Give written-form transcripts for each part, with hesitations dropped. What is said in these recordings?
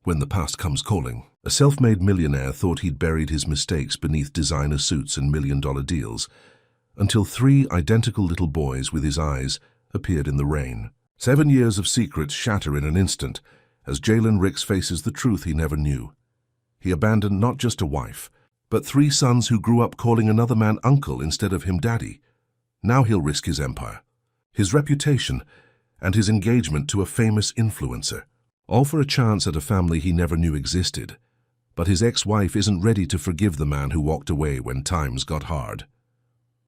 when the past comes calling. A self-made millionaire thought he'd buried his mistakes beneath designer suits and million-dollar deals, until 3 identical little boys with his eyes appeared in the rain. 7 years of secrets shatter in an instant as Jalen Ricks faces the truth he never knew. He abandoned not just a wife, but 3 sons who grew up calling another man uncle instead of him daddy. Now he'll risk his empire, his reputation, and his engagement to a famous influencer, all for a chance at a family he never knew existed. But his ex-wife isn't ready to forgive the man who walked away when times got hard.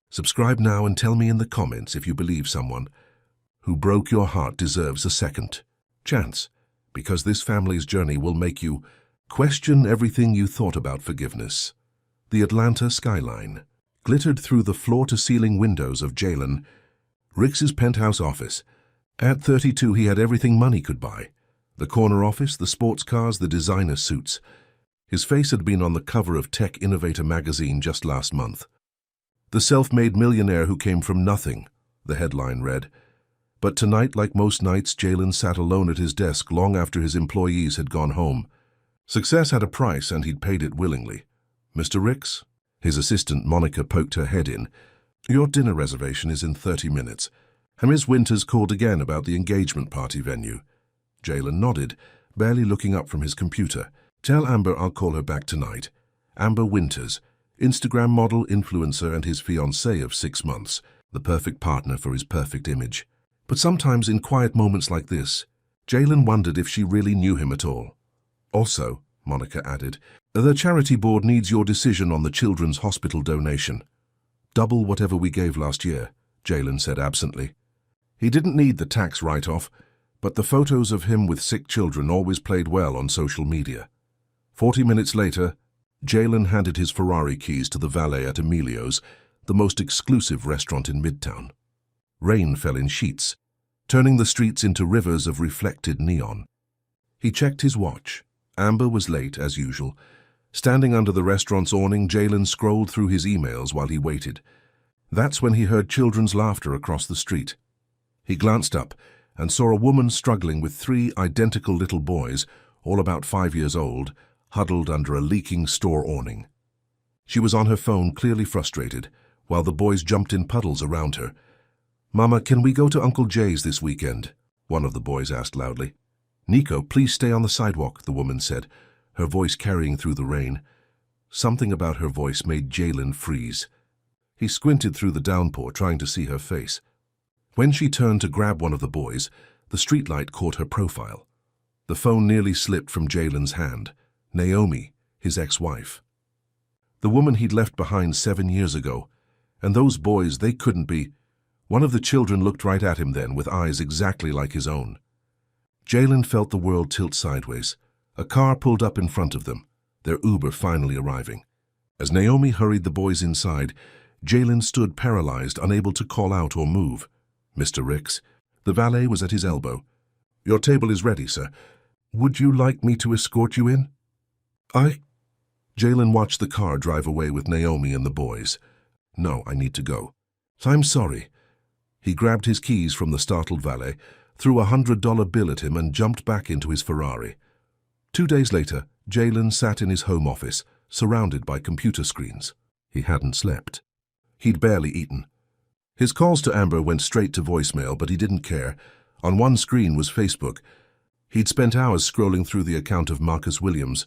Subscribe now and tell me in the comments if you believe someone who broke your heart deserves a second chance, because this family's journey will make you question everything you thought about forgiveness. The Atlanta skyline glittered through the floor-to-ceiling windows of Jalen Ricks' penthouse office. At 32, he had everything money could buy. The corner office, the sports cars, the designer suits. His face had been on the cover of Tech Innovator magazine just last month. "The self-made millionaire who came from nothing," the headline read. But tonight, like most nights, Jalen sat alone at his desk long after his employees had gone home. Success had a price, and he'd paid it willingly. "Mr. Ricks?" His assistant Monica poked her head in. "Your dinner reservation is in 30 minutes. And Ms. Winters called again about the engagement party venue." Jalen nodded, barely looking up from his computer. "Tell Amber I'll call her back tonight." Amber Winters, Instagram model, influencer, and his fiancée of 6 months, the perfect partner for his perfect image. But sometimes in quiet moments like this, Jalen wondered if she really knew him at all. "Also," Monica added, "the charity board needs your decision on the children's hospital donation." "Double whatever we gave last year," Jalen said absently. He didn't need the tax write-off, but the photos of him with sick children always played well on social media. 40 minutes later, Jalen handed his Ferrari keys to the valet at Emilio's, the most exclusive restaurant in Midtown. Rain fell in sheets, turning the streets into rivers of reflected neon. He checked his watch. Amber was late, as usual. Standing under the restaurant's awning, Jalen scrolled through his emails while he waited. That's when he heard children's laughter across the street. He glanced up and saw a woman struggling with 3 identical little boys, all about 5 years old, huddled under a leaking store awning. She was on her phone, clearly frustrated, while the boys jumped in puddles around her. "Mama, can we go to Uncle Jay's this weekend?" one of the boys asked loudly. "Nico, please stay on the sidewalk," the woman said, her voice carrying through the rain. Something about her voice made Jalen freeze. He squinted through the downpour, trying to see her face. When she turned to grab one of the boys, the streetlight caught her profile. The phone nearly slipped from Jalen's hand. Naomi, his ex-wife. The woman he'd left behind 7 years ago. And those boys, they couldn't be. One of the children looked right at him then, with eyes exactly like his own. Jalen felt the world tilt sideways. A car pulled up in front of them, their Uber finally arriving. As Naomi hurried the boys inside, Jalen stood paralyzed, unable to call out or move. "Mr. Ricks." The valet was at his elbow. "Your table is ready, sir. Would you like me to escort you in?" Jalen watched the car drive away with Naomi and the boys. "No, I need to go." "I'm sorry." He grabbed his keys from the startled valet, threw a $100 bill at him, and jumped back into his Ferrari. 2 days later, Jalen sat in his home office, surrounded by computer screens. He hadn't slept. He'd barely eaten. His calls to Amber went straight to voicemail, but he didn't care. On one screen was Facebook. He'd spent hours scrolling through the account of Marcus Williams,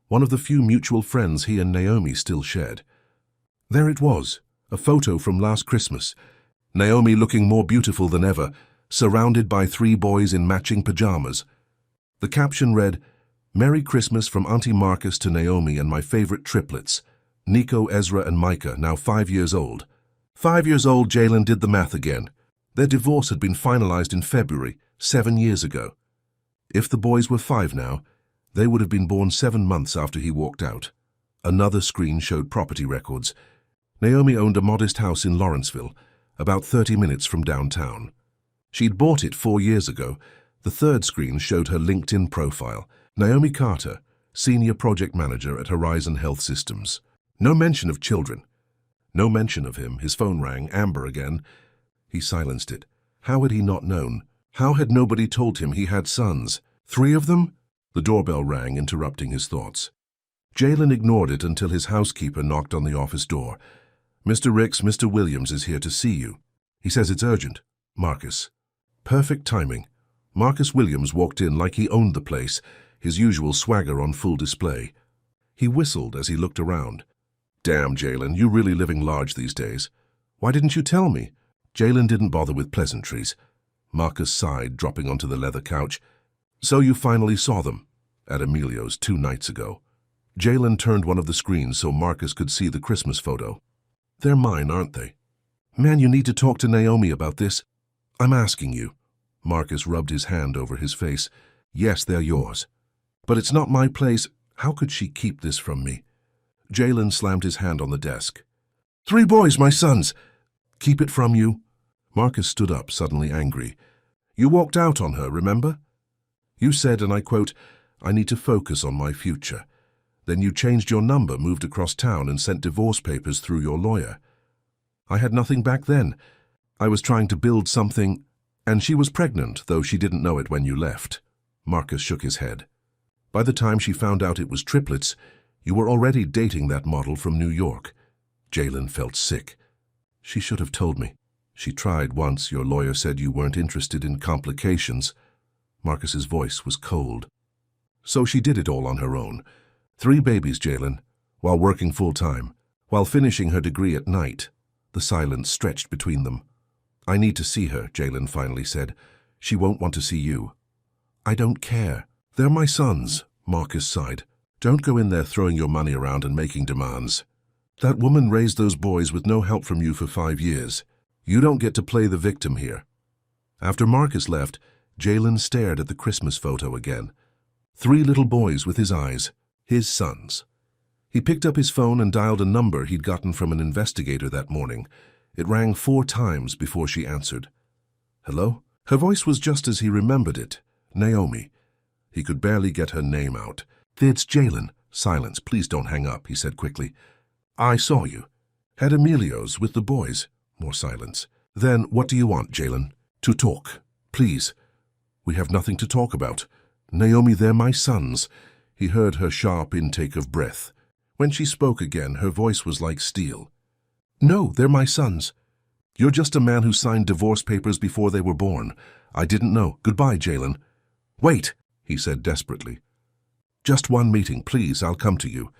one of the few mutual friends he and Naomi still shared. There it was, a photo from last Christmas. Naomi looking more beautiful than ever, surrounded by 3 boys in matching pajamas. The caption read, "Merry Christmas from Auntie Marcus to Naomi and my favorite triplets, Nico, Ezra, and Micah, now 5 years old." 5 years old, Jalen did the math again. Their divorce had been finalized in February, 7 years ago. If the boys were 5 now, they would have been born 7 months after he walked out. Another screen showed property records. Naomi owned a modest house in Lawrenceville, about 30 minutes from downtown. She'd bought it 4 years ago. The third screen showed her LinkedIn profile. Naomi Carter, Senior Project Manager at Horizon Health Systems. No mention of children. No mention of him. His phone rang. Amber again. He silenced it. How had he not known? How had nobody told him he had sons? 3 of them? The doorbell rang, interrupting his thoughts. Jalen ignored it until his housekeeper knocked on the office door. "Mr. Ricks, Mr. Williams is here to see you. He says it's urgent. Marcus." Perfect timing. Marcus Williams walked in like he owned the place, his usual swagger on full display. He whistled as he looked around. "Damn, Jalen, you're really living large these days. Why didn't you tell me?" Jalen didn't bother with pleasantries. Marcus sighed, dropping onto the leather couch. "So you finally saw them?" "At Emilio's 2 nights ago." Jalen turned one of the screens so Marcus could see the Christmas photo. "They're mine, aren't they?" "Man, you need to talk to Naomi about this." "I'm asking you." Marcus rubbed his hand over his face. "Yes, they're yours. But it's not my place. How could she keep this from me?" Jalen slammed his hand on the desk. "3 boys, my sons. Keep it from you?" Marcus stood up, suddenly angry. "You walked out on her, remember? You said, and I quote, 'I need to focus on my future.' Then you changed your number, moved across town, and sent divorce papers through your lawyer. I had nothing back then. I was trying to build something, and she was pregnant, though she didn't know it when you left." Marcus shook his head. "By the time she found out it was triplets, you were already dating that model from New York." Jalen felt sick. "She should have told me. She tried once. Your lawyer said you weren't interested in complications." Marcus's voice was cold. "So she did it all on her own. 3 babies, Jalen, while working full-time, while finishing her degree at night." The silence stretched between them. "I need to see her," Jalen finally said. "She won't want to see you." "I don't care. They're my sons," Marcus sighed. "Don't go in there throwing your money around and making demands. That woman raised those boys with no help from you for 5 years. You don't get to play the victim here." After Marcus left, Jalen stared at the Christmas photo again. 3 little boys with his eyes, his sons. He picked up his phone and dialed a number he'd gotten from an investigator that morning. It rang 4 times before she answered. "Hello?" Her voice was just as he remembered it. Naomi. He could barely get her name out. "It's Jalen." "Silence, please don't hang up," he said quickly. "I saw you. Had Emilio's with the boys." More silence. "Then what do you want, Jalen?" "To talk. Please." "We have nothing to talk about." "Naomi, they're my sons." He heard her sharp intake of breath. When she spoke again, her voice was like steel. "No, they're my sons. You're just a man who signed divorce papers before they were born. I didn't know. Goodbye, Jalen." "Wait," he said desperately. "Just one meeting, please. I'll come to you.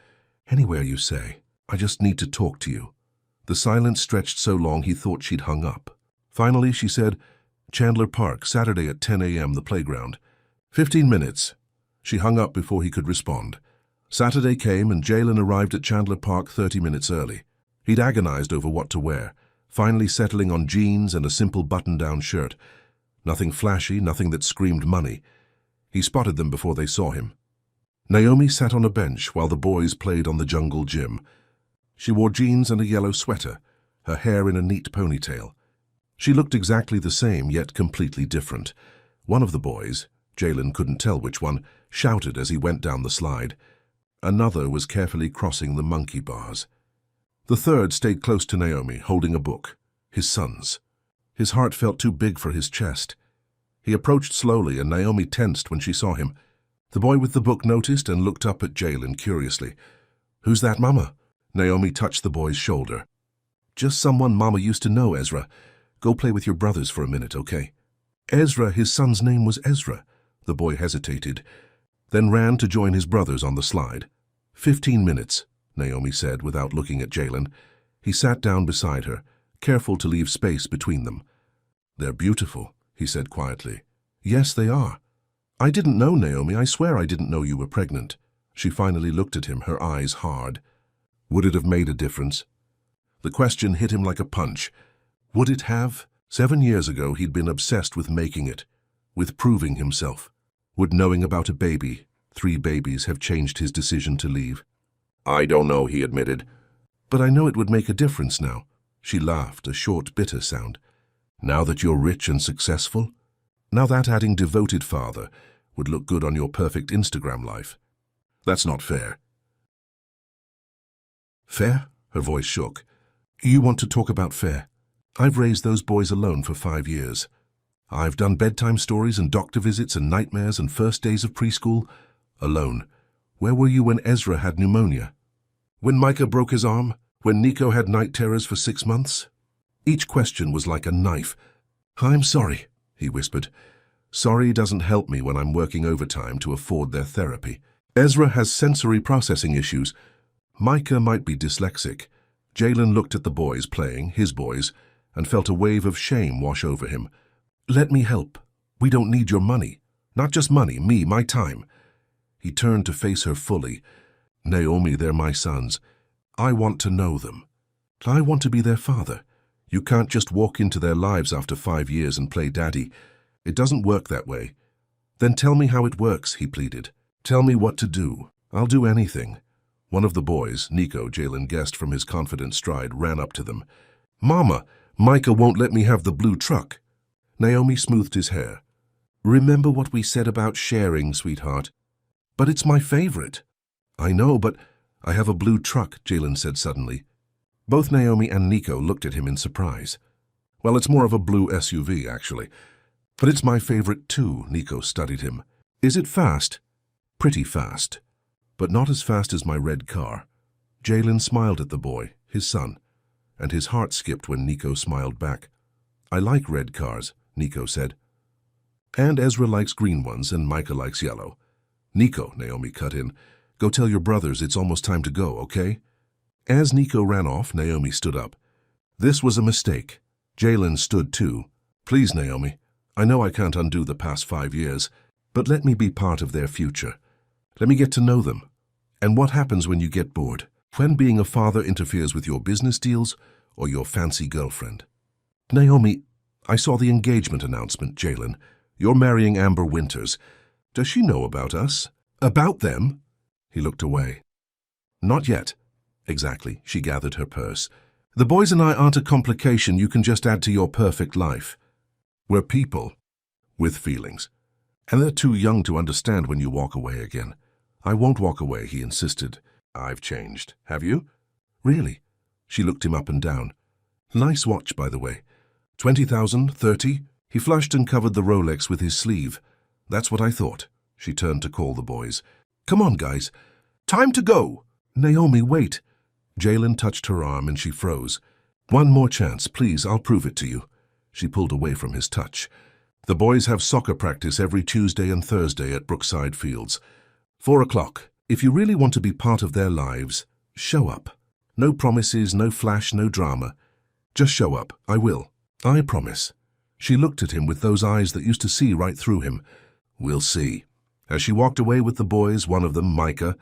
Anywhere you say. I just need to talk to you." The silence stretched so long he thought she'd hung up. Finally, she said, "Chandler Park, Saturday at 10 a.m., the playground." 15 minutes. She hung up before he could respond. Saturday came and Jalen arrived at Chandler Park 30 minutes early. He'd agonized over what to wear, finally settling on jeans and a simple button-down shirt. Nothing flashy, nothing that screamed money. He spotted them before they saw him. Naomi sat on a bench while the boys played on the jungle gym. She wore jeans and a yellow sweater, her hair in a neat ponytail. She looked exactly the same, yet completely different. One of the boys, Jalen couldn't tell which one, shouted as he went down the slide. Another was carefully crossing the monkey bars. The third stayed close to Naomi, holding a book. His son's. His heart felt too big for his chest. He approached slowly, and Naomi tensed when she saw him. The boy with the book noticed and looked up at Jalen curiously. "Who's that, Mama?" Naomi touched the boy's shoulder. "Just someone Mama used to know, Ezra. Go play with your brothers for a minute, okay?" Ezra, his son's name was Ezra. The boy hesitated, then ran to join his brothers on the slide. 15 minutes, Naomi said without looking at Jalen. He sat down beside her, careful to leave space between them. "They're beautiful," he said quietly. "Yes, they are." "I didn't know, Naomi. I swear I didn't know you were pregnant." She finally looked at him, her eyes hard. Would it have made a difference? The question hit him like a punch. Would it have? 7 years ago, he'd been obsessed with making it, with proving himself. Would knowing about a baby, 3 babies, have changed his decision to leave? "I don't know," he admitted. "But I know it would make a difference now." She laughed, a short, bitter sound. "Now that you're rich and successful? Now that adding devoted father would look good on your perfect Instagram life? That's not fair." "Fair?" Her voice shook. "You want to talk about fair? I've raised those boys alone for 5 years. I've done bedtime stories and doctor visits and nightmares and first days of preschool, Alone. Where were you when Ezra had pneumonia? When Micah broke his arm? When Nico had night terrors for 6 months? Each question was like a knife. I'm sorry, he whispered. Sorry doesn't help me when I'm working overtime to afford their therapy. Ezra has sensory processing issues. Micah might be dyslexic. Jalen looked at the boys playing, his boys, and felt a wave of shame wash over him. Let me help. We don't need your money. Not just money, me, my time. He turned to face her fully. Naomi, they're my sons. I want to know them. I want to be their father. You can't just walk into their lives after 5 years and play daddy. It doesn't work that way. Then tell me how it works, he pleaded. Tell me what to do. I'll do anything. One of the boys, Nico, Jalen guessed from his confident stride, ran up to them. Mama, Micah won't let me have the blue truck. Naomi smoothed his hair. Remember what we said about sharing, sweetheart. But it's my favorite. I know, but I have a blue truck, Jalen said suddenly. Both Naomi and Nico looked at him in surprise. Well, it's more of a blue SUV, actually. But it's my favorite too, Nico studied him. Is it fast? Pretty fast. But not as fast as my red car. Jalen smiled at the boy, his son, and his heart skipped when Nico smiled back. I like red cars, Nico said. And Ezra likes green ones and Micah likes yellow. Nico, Naomi cut in, go tell your brothers it's almost time to go, okay? As Nico ran off, Naomi stood up. This was a mistake. Jalen stood too. Please, Naomi, I know I can't undo the past 5 years, but let me be part of their future. Let me get to know them. And what happens when you get bored? When being a father interferes with your business deals or your fancy girlfriend? Naomi, I saw the engagement announcement, Jalen. You're marrying Amber Winters. Does she know about us? About them? He looked away. Not yet. Exactly, she gathered her purse. The boys and I aren't a complication you can just add to your perfect life. We're people with feelings. And they're too young to understand when you walk away again. I won't walk away, he insisted. I've changed. Have you? Really? She looked him up and down. Nice watch, by the way. 20,000, 30? He flushed and covered the Rolex with his sleeve. That's what I thought. She turned to call the boys. Come on, guys. Time to go. Naomi, wait. Jalen touched her arm and she froze. One more chance, please, I'll prove it to you. She pulled away from his touch. The boys have soccer practice every Tuesday and Thursday at Brookside Fields. 4 o'clock. If you really want to be part of their lives, show up. No promises, no flash, no drama. Just show up. I will. I promise. She looked at him with those eyes that used to see right through him. We'll see. As she walked away with the boys, one of them, Micah,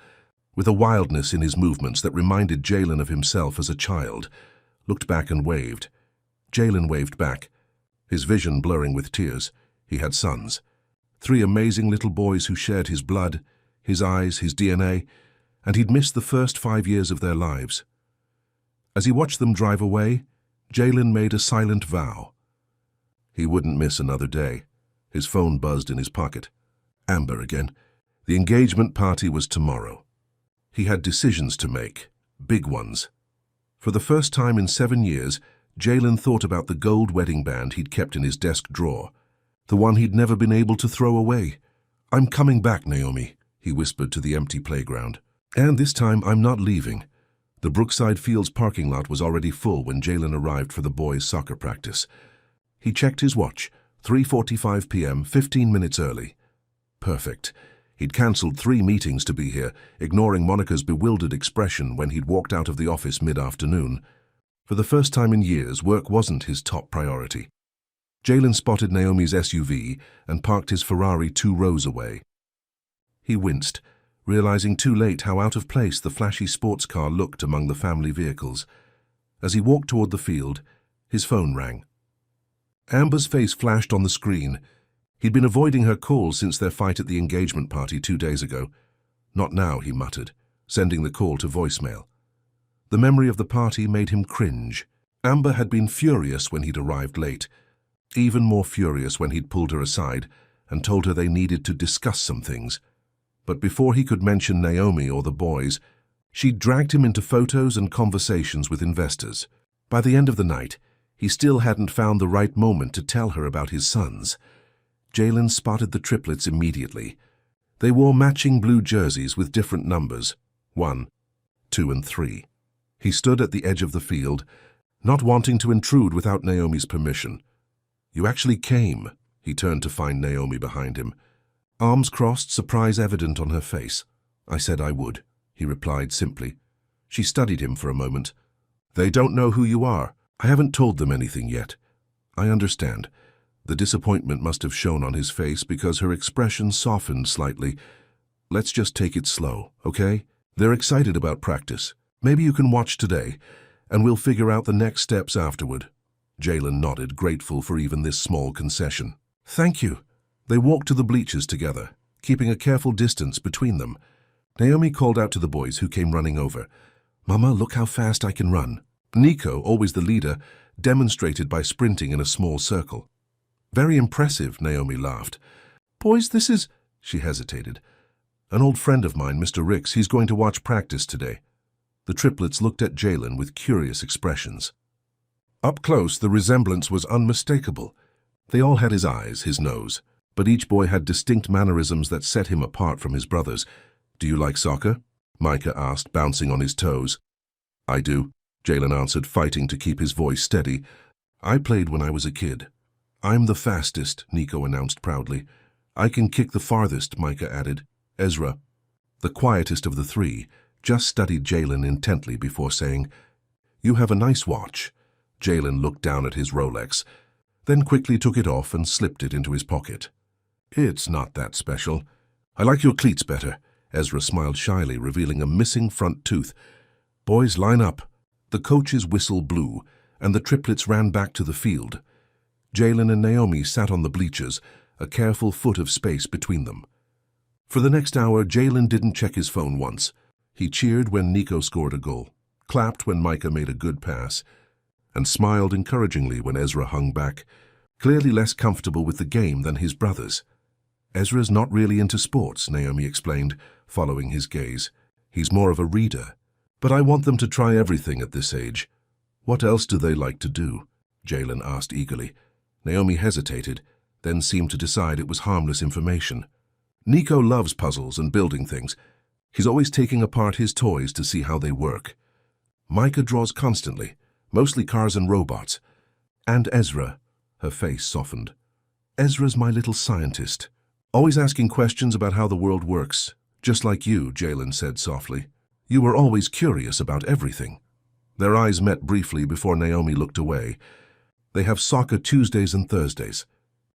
with a wildness in his movements that reminded Jalen of himself as a child, looked back and waved. Jalen waved back, his vision blurring with tears. He had sons. 3 amazing little boys who shared his blood, his eyes, his DNA, and he'd missed the first 5 years of their lives. As he watched them drive away, Jalen made a silent vow. He wouldn't miss another day. His phone buzzed in his pocket. Amber again. The engagement party was tomorrow. He had decisions to make, big ones. For the first time in 7 years, Jalen thought about the gold wedding band he'd kept in his desk drawer, the one he'd never been able to throw away. I'm coming back, Naomi, he whispered to the empty playground. And this time I'm not leaving. The Brookside Fields parking lot was already full when Jalen arrived for the boys' soccer practice. He checked his watch, 3:45 p.m., 15 minutes early. Perfect. He'd cancelled 3 meetings to be here, ignoring Monica's bewildered expression when he'd walked out of the office mid-afternoon. For the first time in years, work wasn't his top priority. Jalen spotted Naomi's SUV and parked his Ferrari 2 rows away. He winced, realizing too late how out of place the flashy sports car looked among the family vehicles. As he walked toward the field, his phone rang. Amber's face flashed on the screen. He'd been avoiding her calls since their fight at the engagement party 2 days ago. Not now, he muttered, sending the call to voicemail. The memory of the party made him cringe. Amber had been furious when he'd arrived late, even more furious when he'd pulled her aside and told her they needed to discuss some things. But before he could mention Naomi or the boys, she'd dragged him into photos and conversations with investors. By the end of the night, he still hadn't found the right moment to tell her about his sons. Jalen spotted the triplets immediately. They wore matching blue jerseys with different numbers, 1, 2, and 3. He stood at the edge of the field, not wanting to intrude without Naomi's permission. "You actually came." He turned to find Naomi behind him. Arms crossed, surprise evident on her face. "I said I would," he replied simply. She studied him for a moment. "They don't know who you are. I haven't told them anything yet." "I understand." The disappointment must have shown on his face because her expression softened slightly. "Let's just take it slow, okay? They're excited about practice. Maybe you can watch today, and we'll figure out the next steps afterward." Jalen nodded, grateful for even this small concession. "Thank you." They walked to the bleachers together, keeping a careful distance between them. Naomi called out to the boys who came running over. "Mama, look how fast I can run." Nico, always the leader, demonstrated by sprinting in a small circle. "Very impressive," Naomi laughed. "Boys, this is—" She hesitated. "An old friend of mine, Mr. Ricks, he's going to watch practice today." The triplets looked at Jalen with curious expressions. Up close, the resemblance was unmistakable. They all had his eyes, his nose, but each boy had distinct mannerisms that set him apart from his brothers. "Do you like soccer?" Micah asked, bouncing on his toes. "I do," Jalen answered, fighting to keep his voice steady. "I played when I was a kid." "I'm the fastest," Nico announced proudly. "I can kick the farthest," Micah added. Ezra, the quietest of the three, just studied Jalen intently before saying, "You have a nice watch." Jalen looked down at his Rolex, then quickly took it off and slipped it into his pocket. "It's not that special. I like your cleats better." Ezra smiled shyly, revealing a missing front tooth. "Boys, line up." The coach's whistle blew, and the triplets ran back to the field. Jalen and Naomi sat on the bleachers, a careful foot of space between them. For the next hour, Jalen didn't check his phone once. He cheered when Nico scored a goal, clapped when Micah made a good pass, and smiled encouragingly when Ezra hung back, clearly less comfortable with the game than his brothers. "Ezra's not really into sports," Naomi explained, following his gaze. "He's more of a reader. But I want them to try everything at this age." "What else do they like to do?" Jalen asked eagerly. Naomi hesitated, then seemed to decide it was harmless information. "Nico loves puzzles and building things. He's always taking apart his toys to see how they work. Micah draws constantly, mostly cars and robots. And Ezra," her face softened. "Ezra's my little scientist, always asking questions about how the world works, just like you," Jalen said softly. "You were always curious about everything." Their eyes met briefly before Naomi looked away. "They have soccer Tuesdays and Thursdays.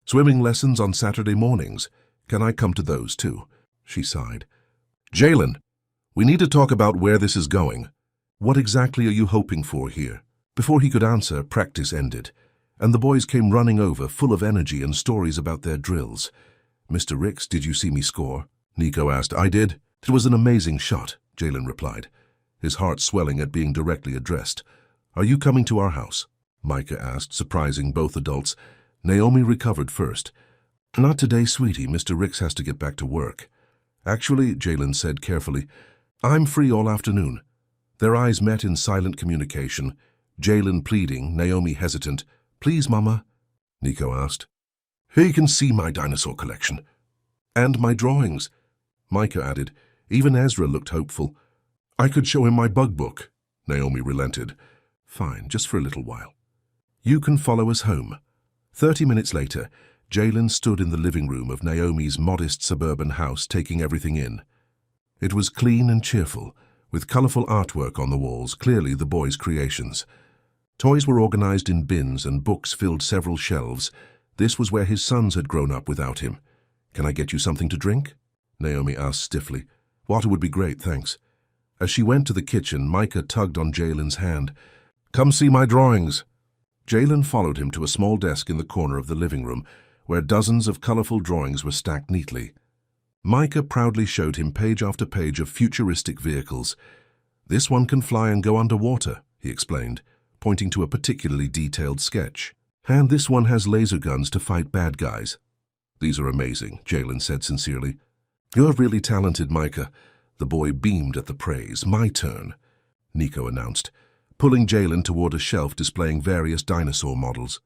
Swimming lessons on Saturday mornings. Can I come to those too?" She sighed. "Jalen, we need to talk about where this is going. What exactly are you hoping for here?" Before he could answer, practice ended, and the boys came running over, full of energy and stories about their drills. "Mr. Ricks, did you see me score?" Nico asked. "I did. It was an amazing shot," Jalen replied, his heart swelling at being directly addressed. "Are you coming to our house?" Micah asked, surprising both adults. Naomi recovered first. "Not today, sweetie. Mr. Ricks has to get back to work." "Actually," Jalen said carefully, "I'm free all afternoon." Their eyes met in silent communication, Jalen pleading, Naomi hesitant. "Please, Mama," Nico asked. "He can see my dinosaur collection." "And my drawings," Micah added. Even Ezra looked hopeful. "I could show him my bug book," Naomi relented. "Fine, just for a little while. You can follow us home." 30 minutes later, Jalen stood in the living room of Naomi's modest suburban house, taking everything in. It was clean and cheerful, with colorful artwork on the walls, clearly the boys' creations. Toys were organized in bins and books filled several shelves. This was where his sons had grown up without him. "Can I get you something to drink?" Naomi asked stiffly. "Water would be great, thanks." As she went to the kitchen, Micah tugged on Jalen's hand. "Come see my drawings." Jalen followed him to a small desk in the corner of the living room, where dozens of colorful drawings were stacked neatly. Micah proudly showed him page after page of futuristic vehicles. "This one can fly and go underwater," he explained, pointing to a particularly detailed sketch. "And this one has laser guns to fight bad guys." "These are amazing," Jalen said sincerely. "You're really talented, Micah." The boy beamed at the praise. "My turn," Nico announced, pulling Jalen toward a shelf displaying various dinosaur models.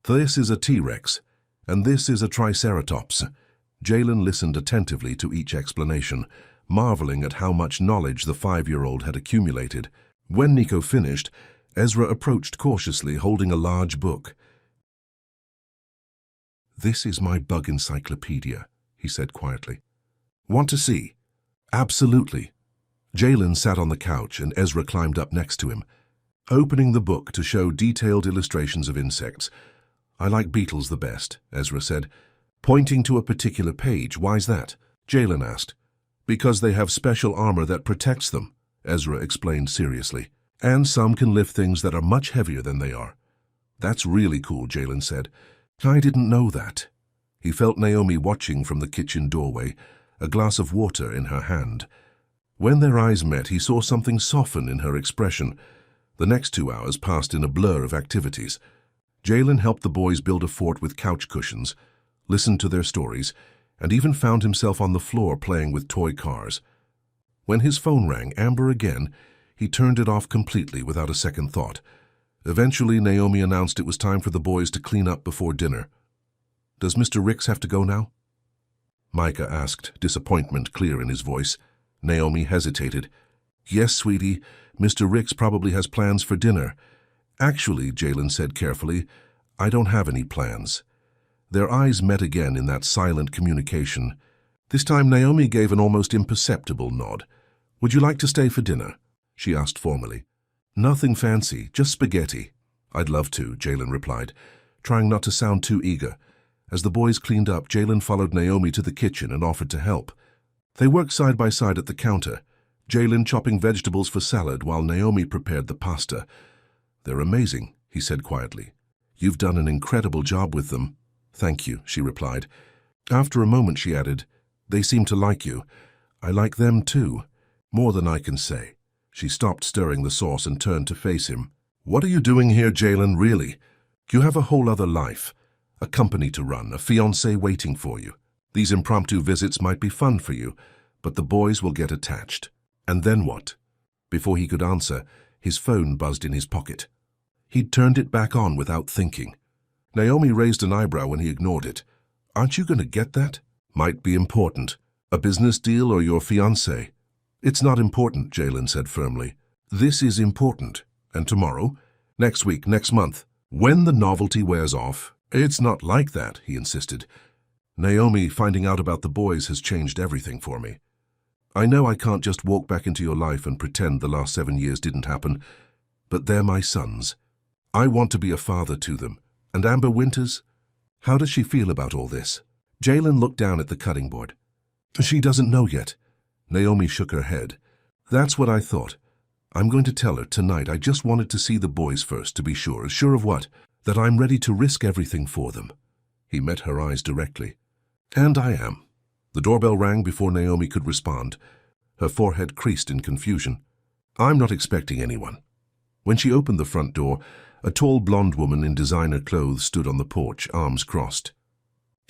"This is a T-Rex, and this is a Triceratops." Jalen listened attentively to each explanation, marveling at how much knowledge the 5-year-old had accumulated. When Nico finished, Ezra approached cautiously, holding a large book. "This is my bug encyclopedia," he said quietly. "Want to see?" "Absolutely." Jalen sat on the couch and Ezra climbed up next to him, opening the book to show detailed illustrations of insects. "I like beetles the best," Ezra said, pointing to a particular page. "Why's that?" Jalen asked. "Because they have special armor that protects them," Ezra explained seriously. "And some can lift things that are much heavier than they are." "That's really cool," Jalen said. "I didn't know that." He felt Naomi watching from the kitchen doorway, a glass of water in her hand. When their eyes met, he saw something soften in her expression. The next 2 hours passed in a blur of activities. Jalen helped the boys build a fort with couch cushions, listened to their stories, and even found himself on the floor playing with toy cars. When his phone rang, Amber again, he turned it off completely without a second thought. Eventually, Naomi announced it was time for the boys to clean up before dinner. "Does Mr. Ricks have to go now?" Micah asked, disappointment clear in his voice. Naomi hesitated. "Yes, sweetie, Mr. Ricks probably has plans for dinner." "Actually," Jalen said carefully, "I don't have any plans." Their eyes met again in that silent communication. This time Naomi gave an almost imperceptible nod. "Would you like to stay for dinner?" she asked formally. "Nothing fancy, just spaghetti." "I'd love to," Jalen replied, trying not to sound too eager. As the boys cleaned up, Jalen followed Naomi to the kitchen and offered to help. They worked side by side at the counter, Jalen chopping vegetables for salad while Naomi prepared the pasta. "They're amazing," he said quietly. "You've done an incredible job with them." "Thank you," she replied. After a moment she added, "They seem to like you. I like them too. More than I can say." She stopped stirring the sauce and turned to face him. "What are you doing here, Jalen, really? You have a whole other life. A company to run, a fiancé waiting for you. These impromptu visits might be fun for you, but the boys will get attached. And then what?" Before he could answer, his phone buzzed in his pocket. He'd turned it back on without thinking. Naomi raised an eyebrow when he ignored it. "Aren't you going to get that?" "Might be important. A business deal or your fiancé?" "It's not important," Jalen said firmly. "This is important. And tomorrow? Next week, next month? When the novelty wears off?" "It's not like that," he insisted. "Naomi, finding out about the boys has changed everything for me. I know I can't just walk back into your life and pretend the last 7 years didn't happen, but they're my sons. I want to be a father to them. And Amber Winters? How does she feel about all this?" Jalen looked down at the cutting board. "She doesn't know yet." Naomi shook her head. "That's what I thought. I'm going to tell her tonight. I just wanted to see the boys first to be sure." "Sure of what?" "That I'm ready to risk everything for them." He met her eyes directly. "And I am." The doorbell rang before Naomi could respond. Her forehead creased in confusion. "I'm not expecting anyone." When she opened the front door, a tall blonde woman in designer clothes stood on the porch, arms crossed.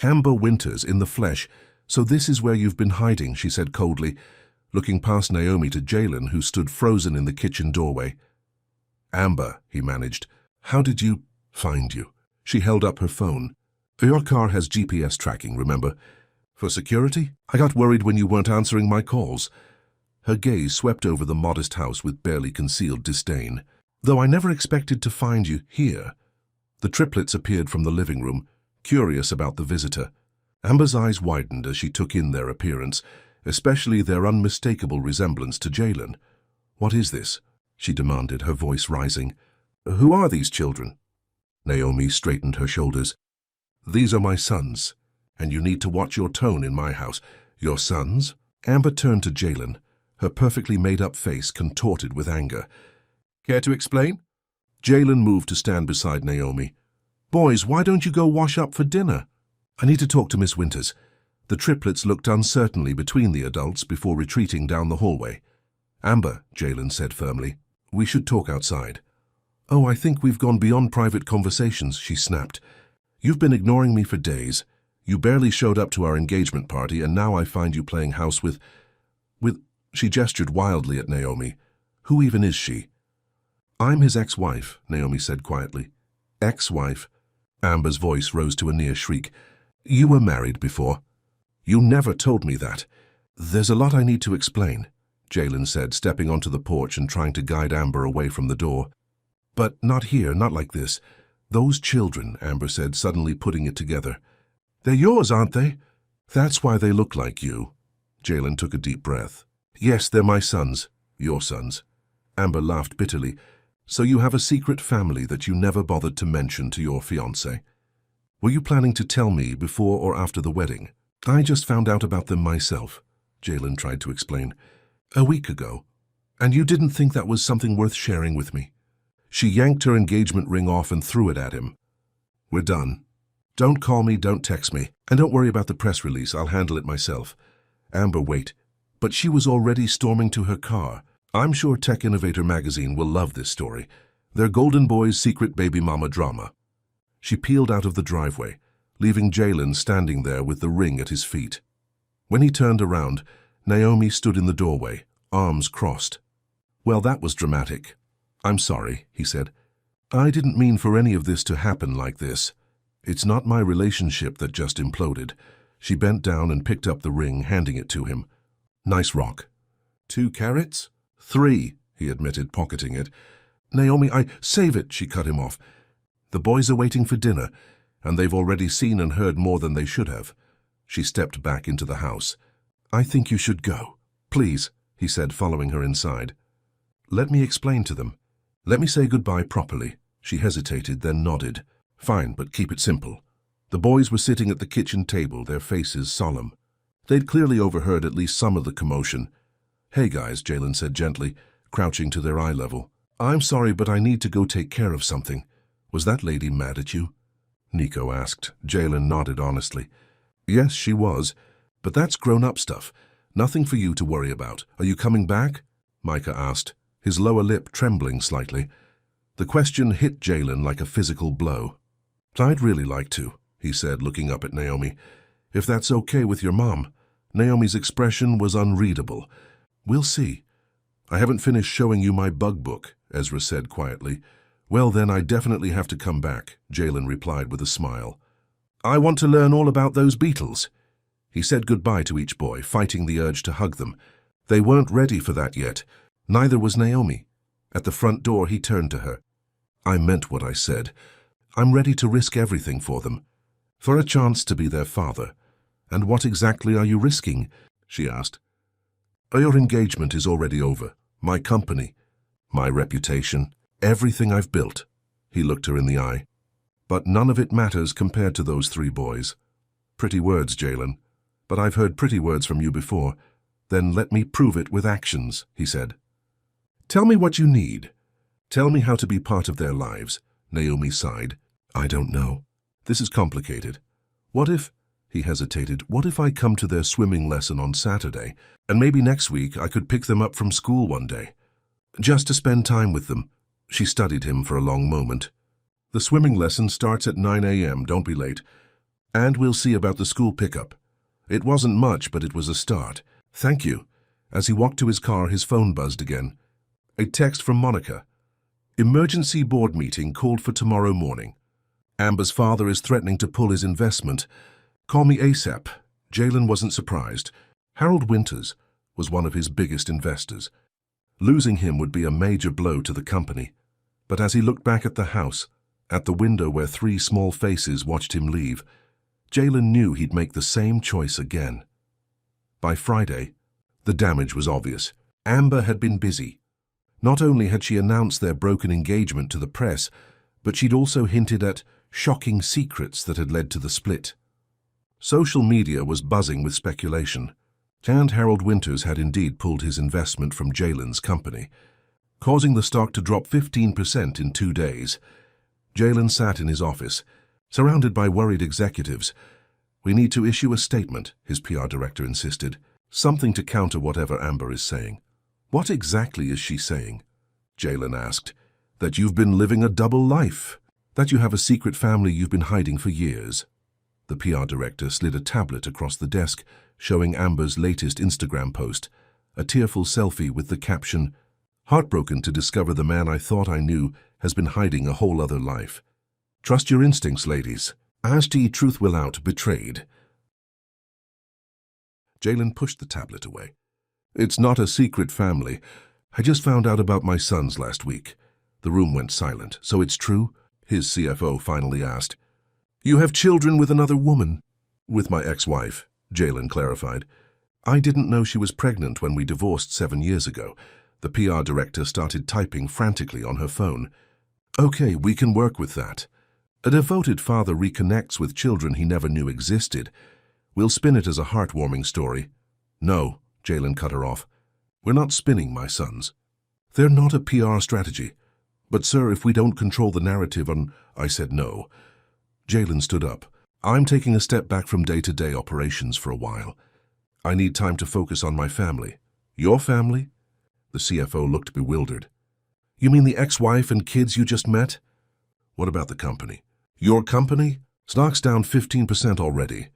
"Amber Winters in the flesh. So this is where you've been hiding," she said coldly, looking past Naomi to Jalen, who stood frozen in the kitchen doorway. "Amber," he managed, "how did you find you?" She held up her phone. "Your car has GPS tracking, remember? For security? I got worried when you weren't answering my calls." Her gaze swept over the modest house with barely concealed disdain. "Though I never expected to find you here." The triplets appeared from the living room, curious about the visitor. Amber's eyes widened as she took in their appearance, especially their unmistakable resemblance to Jalen. "What is this?" she demanded, her voice rising. "Who are these children?" Naomi straightened her shoulders. "These are my sons, and you need to watch your tone in my house." "Your sons?" Amber turned to Jalen, her perfectly made-up face contorted with anger. "Care to explain?" Jalen moved to stand beside Naomi. "Boys, why don't you go wash up for dinner?" "I need to talk to Miss Winters." The triplets looked uncertainly between the adults before retreating down the hallway. "Amber," Jalen said firmly, "we should talk outside." "Oh, I think we've gone beyond private conversations," she snapped. "You've been ignoring me for days. You barely showed up to our engagement party, and now I find you playing house with... She gestured wildly at Naomi. "Who even is she?" "I'm his ex-wife," Naomi said quietly. "Ex-wife?" Amber's voice rose to a near shriek. "You were married before?" You never told me that. There's a lot I need to explain, Jalen said, stepping onto the porch and trying to guide Amber away from the door. But not here, not like this. Those children, Amber said, suddenly putting it together. They're yours, aren't they? That's why they look like you. Jalen took a deep breath. Yes, they're my sons. Your sons. Amber laughed bitterly. So you have a secret family that you never bothered to mention to your fiancé. Were you planning to tell me before or after the wedding? I just found out about them myself, Jalen tried to explain. A week ago. And you didn't think that was something worth sharing with me? She yanked her engagement ring off and threw it at him. We're done. Don't call me, don't text me, and don't worry about the press release, I'll handle it myself. Amber, wait. But she was already storming to her car. I'm sure Tech Innovator magazine will love this story. Their Golden Boy's secret baby mama drama. She peeled out of the driveway, leaving Jalen standing there with the ring at his feet. When he turned around, Naomi stood in the doorway, arms crossed. Well, that was dramatic. I'm sorry, he said. I didn't mean for any of this to happen like this. It's not my relationship that just imploded. She bent down and picked up the ring, handing it to him. Nice rock. 2 carats? 3, he admitted, pocketing it. Naomi, save it, she cut him off. The boys are waiting for dinner, and they've already seen and heard more than they should have. She stepped back into the house. I think you should go. Please, he said, following her inside. Let me explain to them. Let me say goodbye properly. She hesitated, then nodded. Fine, but keep it simple. The boys were sitting at the kitchen table, their faces solemn. They'd clearly overheard at least some of the commotion. Hey guys, Jalen said gently, crouching to their eye level. I'm sorry, but I need to go take care of something. Was that lady mad at you? Nico asked. Jalen nodded honestly. Yes, she was. But that's grown-up stuff. Nothing for you to worry about. Are you coming back? Micah asked, his lower lip trembling slightly. The question hit Jalen like a physical blow. I'd really like to, he said, looking up at Naomi. If that's okay with your mom. Naomi's expression was unreadable. We'll see. I haven't finished showing you my bug book, Ezra said quietly. Well, then I definitely have to come back, Jalen replied with a smile. I want to learn all about those beetles. He said goodbye to each boy, fighting the urge to hug them. They weren't ready for that yet. Neither was Naomi. At the front door, he turned to her. I meant what I said. I'm ready to risk everything for them. For a chance to be their father. And what exactly are you risking? She asked. Your engagement is already over. My company. My reputation. Everything I've built. He looked her in the eye. But none of it matters compared to those 3 boys. Pretty words, Jalen. But I've heard pretty words from you before. Then let me prove it with actions, he said. Tell me what you need. Tell me how to be part of their lives, Naomi sighed. I don't know. This is complicated. What if, he hesitated, what if I come to their swimming lesson on Saturday, and maybe next week I could pick them up from school one day? Just to spend time with them. She studied him for a long moment. The swimming lesson starts at 9 a.m., don't be late. And we'll see about the school pickup. It wasn't much, but it was a start. Thank you. As he walked to his car, his phone buzzed again. A text from Monica. Emergency board meeting called for tomorrow morning. Amber's father is threatening to pull his investment. Call me ASAP. Jalen wasn't surprised. Harold Winters was one of his biggest investors. Losing him would be a major blow to the company. But as he looked back at the house, at the window where 3 small faces watched him leave, Jalen knew he'd make the same choice again. By Friday, the damage was obvious. Amber had been busy. Not only had she announced their broken engagement to the press, but she'd also hinted at shocking secrets that had led to the split. Social media was buzzing with speculation, and Harold Winters had indeed pulled his investment from Jalen's company, causing the stock to drop 15% in 2 days. Jalen sat in his office, surrounded by worried executives. We need to issue a statement, his PR director insisted, something to counter whatever Amber is saying. What exactly is she saying? Jalen asked. That you've been living a double life. That you have a secret family you've been hiding for years. The PR director slid a tablet across the desk, showing Amber's latest Instagram post, a tearful selfie with the caption, Heartbroken to discover the man I thought I knew has been hiding a whole other life. Trust your instincts, ladies. As Truth will out, betrayed. Jalen pushed the tablet away. It's not a secret family. I just found out about my sons last week. The room went silent. So it's true? His CFO finally asked. You have children with another woman? With my ex-wife, Jalen clarified. I didn't know she was pregnant when we divorced 7 years ago. The PR director started typing frantically on her phone. Okay, we can work with that. A devoted father reconnects with children he never knew existed. We'll spin it as a heartwarming story. No, Jalen cut her off. We're not spinning my sons. They're not a PR strategy. But sir, if we don't control the narrative on... I said no. Jalen stood up. I'm taking a step back from day-to-day operations for a while. I need time to focus on my family. Your family? The CFO looked bewildered. You mean the ex-wife and kids you just met? What about the company? Your company? Stock's down 15% already.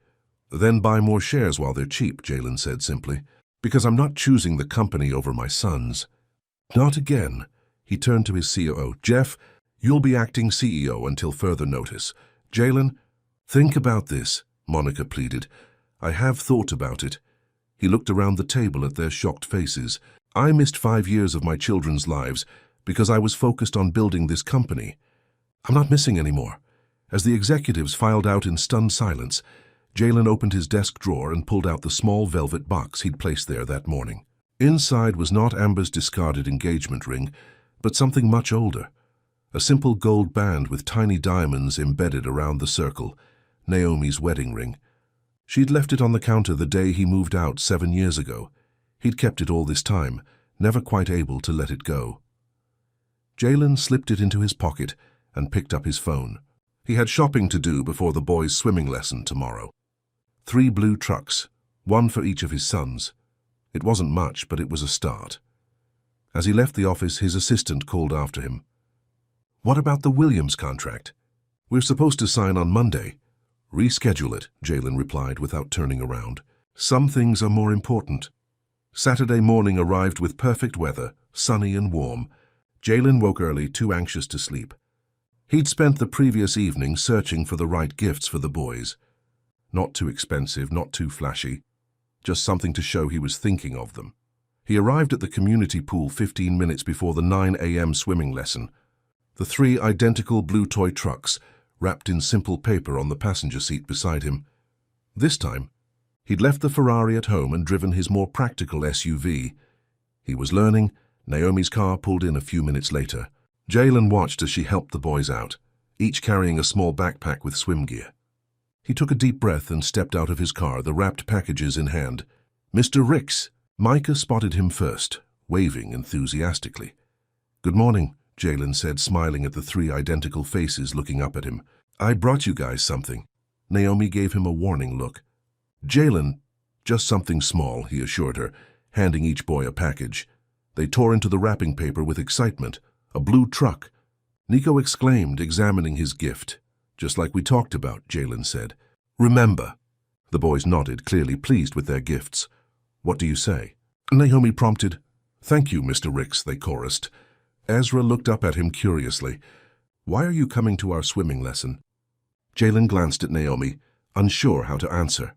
Then buy more shares while they're cheap, Jalen said simply. Because I'm not choosing the company over my sons. Not again. He turned to his COO. Jeff, you'll be acting CEO until further notice. Jalen, think about this, Monica pleaded. I have thought about it. He looked around the table at their shocked faces. I missed 5 years of my children's lives because I was focused on building this company. I'm not missing anymore. As the executives filed out in stunned silence, Jalen opened his desk drawer and pulled out the small velvet box he'd placed there that morning. Inside was not Amber's discarded engagement ring, but something much older. A simple gold band with tiny diamonds embedded around the circle, Naomi's wedding ring. She'd left it on the counter the day he moved out 7 years ago. He'd kept it all this time, never quite able to let it go. Jalen slipped it into his pocket and picked up his phone. He had shopping to do before the boys' swimming lesson tomorrow. 3 blue trucks, 1 for each of his sons. It wasn't much, but it was a start. As he left the office, his assistant called after him. What about the Williams contract? We're supposed to sign on Monday. Reschedule it, Jalen replied without turning around. Some things are more important. Saturday morning arrived with perfect weather, sunny and warm. Jalen woke early, too anxious to sleep. He'd spent the previous evening searching for the right gifts for the boys. Not too expensive, not too flashy. Just something to show he was thinking of them. He arrived at the community pool 15 minutes before the 9 a.m. swimming lesson. The 3 identical blue toy trucks, wrapped in simple paper on the passenger seat beside him. This time, he'd left the Ferrari at home and driven his more practical SUV. He was learning. Naomi's car pulled in a few minutes later. Jalen watched as she helped the boys out, each carrying a small backpack with swim gear. He took a deep breath and stepped out of his car, the wrapped packages in hand. Mr. Ricks! Micah spotted him first, waving enthusiastically. Good morning, Jalen said, smiling at the 3 identical faces looking up at him. I brought you guys something. Naomi gave him a warning look. Jalen, just something small, he assured her, handing each boy a package. They tore into the wrapping paper with excitement. A blue truck. Nico exclaimed, examining his gift. Just like we talked about, Jalen said. Remember. The boys nodded, clearly pleased with their gifts. What do you say? Naomi prompted. Thank you, Mr. Ricks, they chorused. Ezra looked up at him curiously. Why are you coming to our swimming lesson? Jalen glanced at Naomi, unsure how to answer.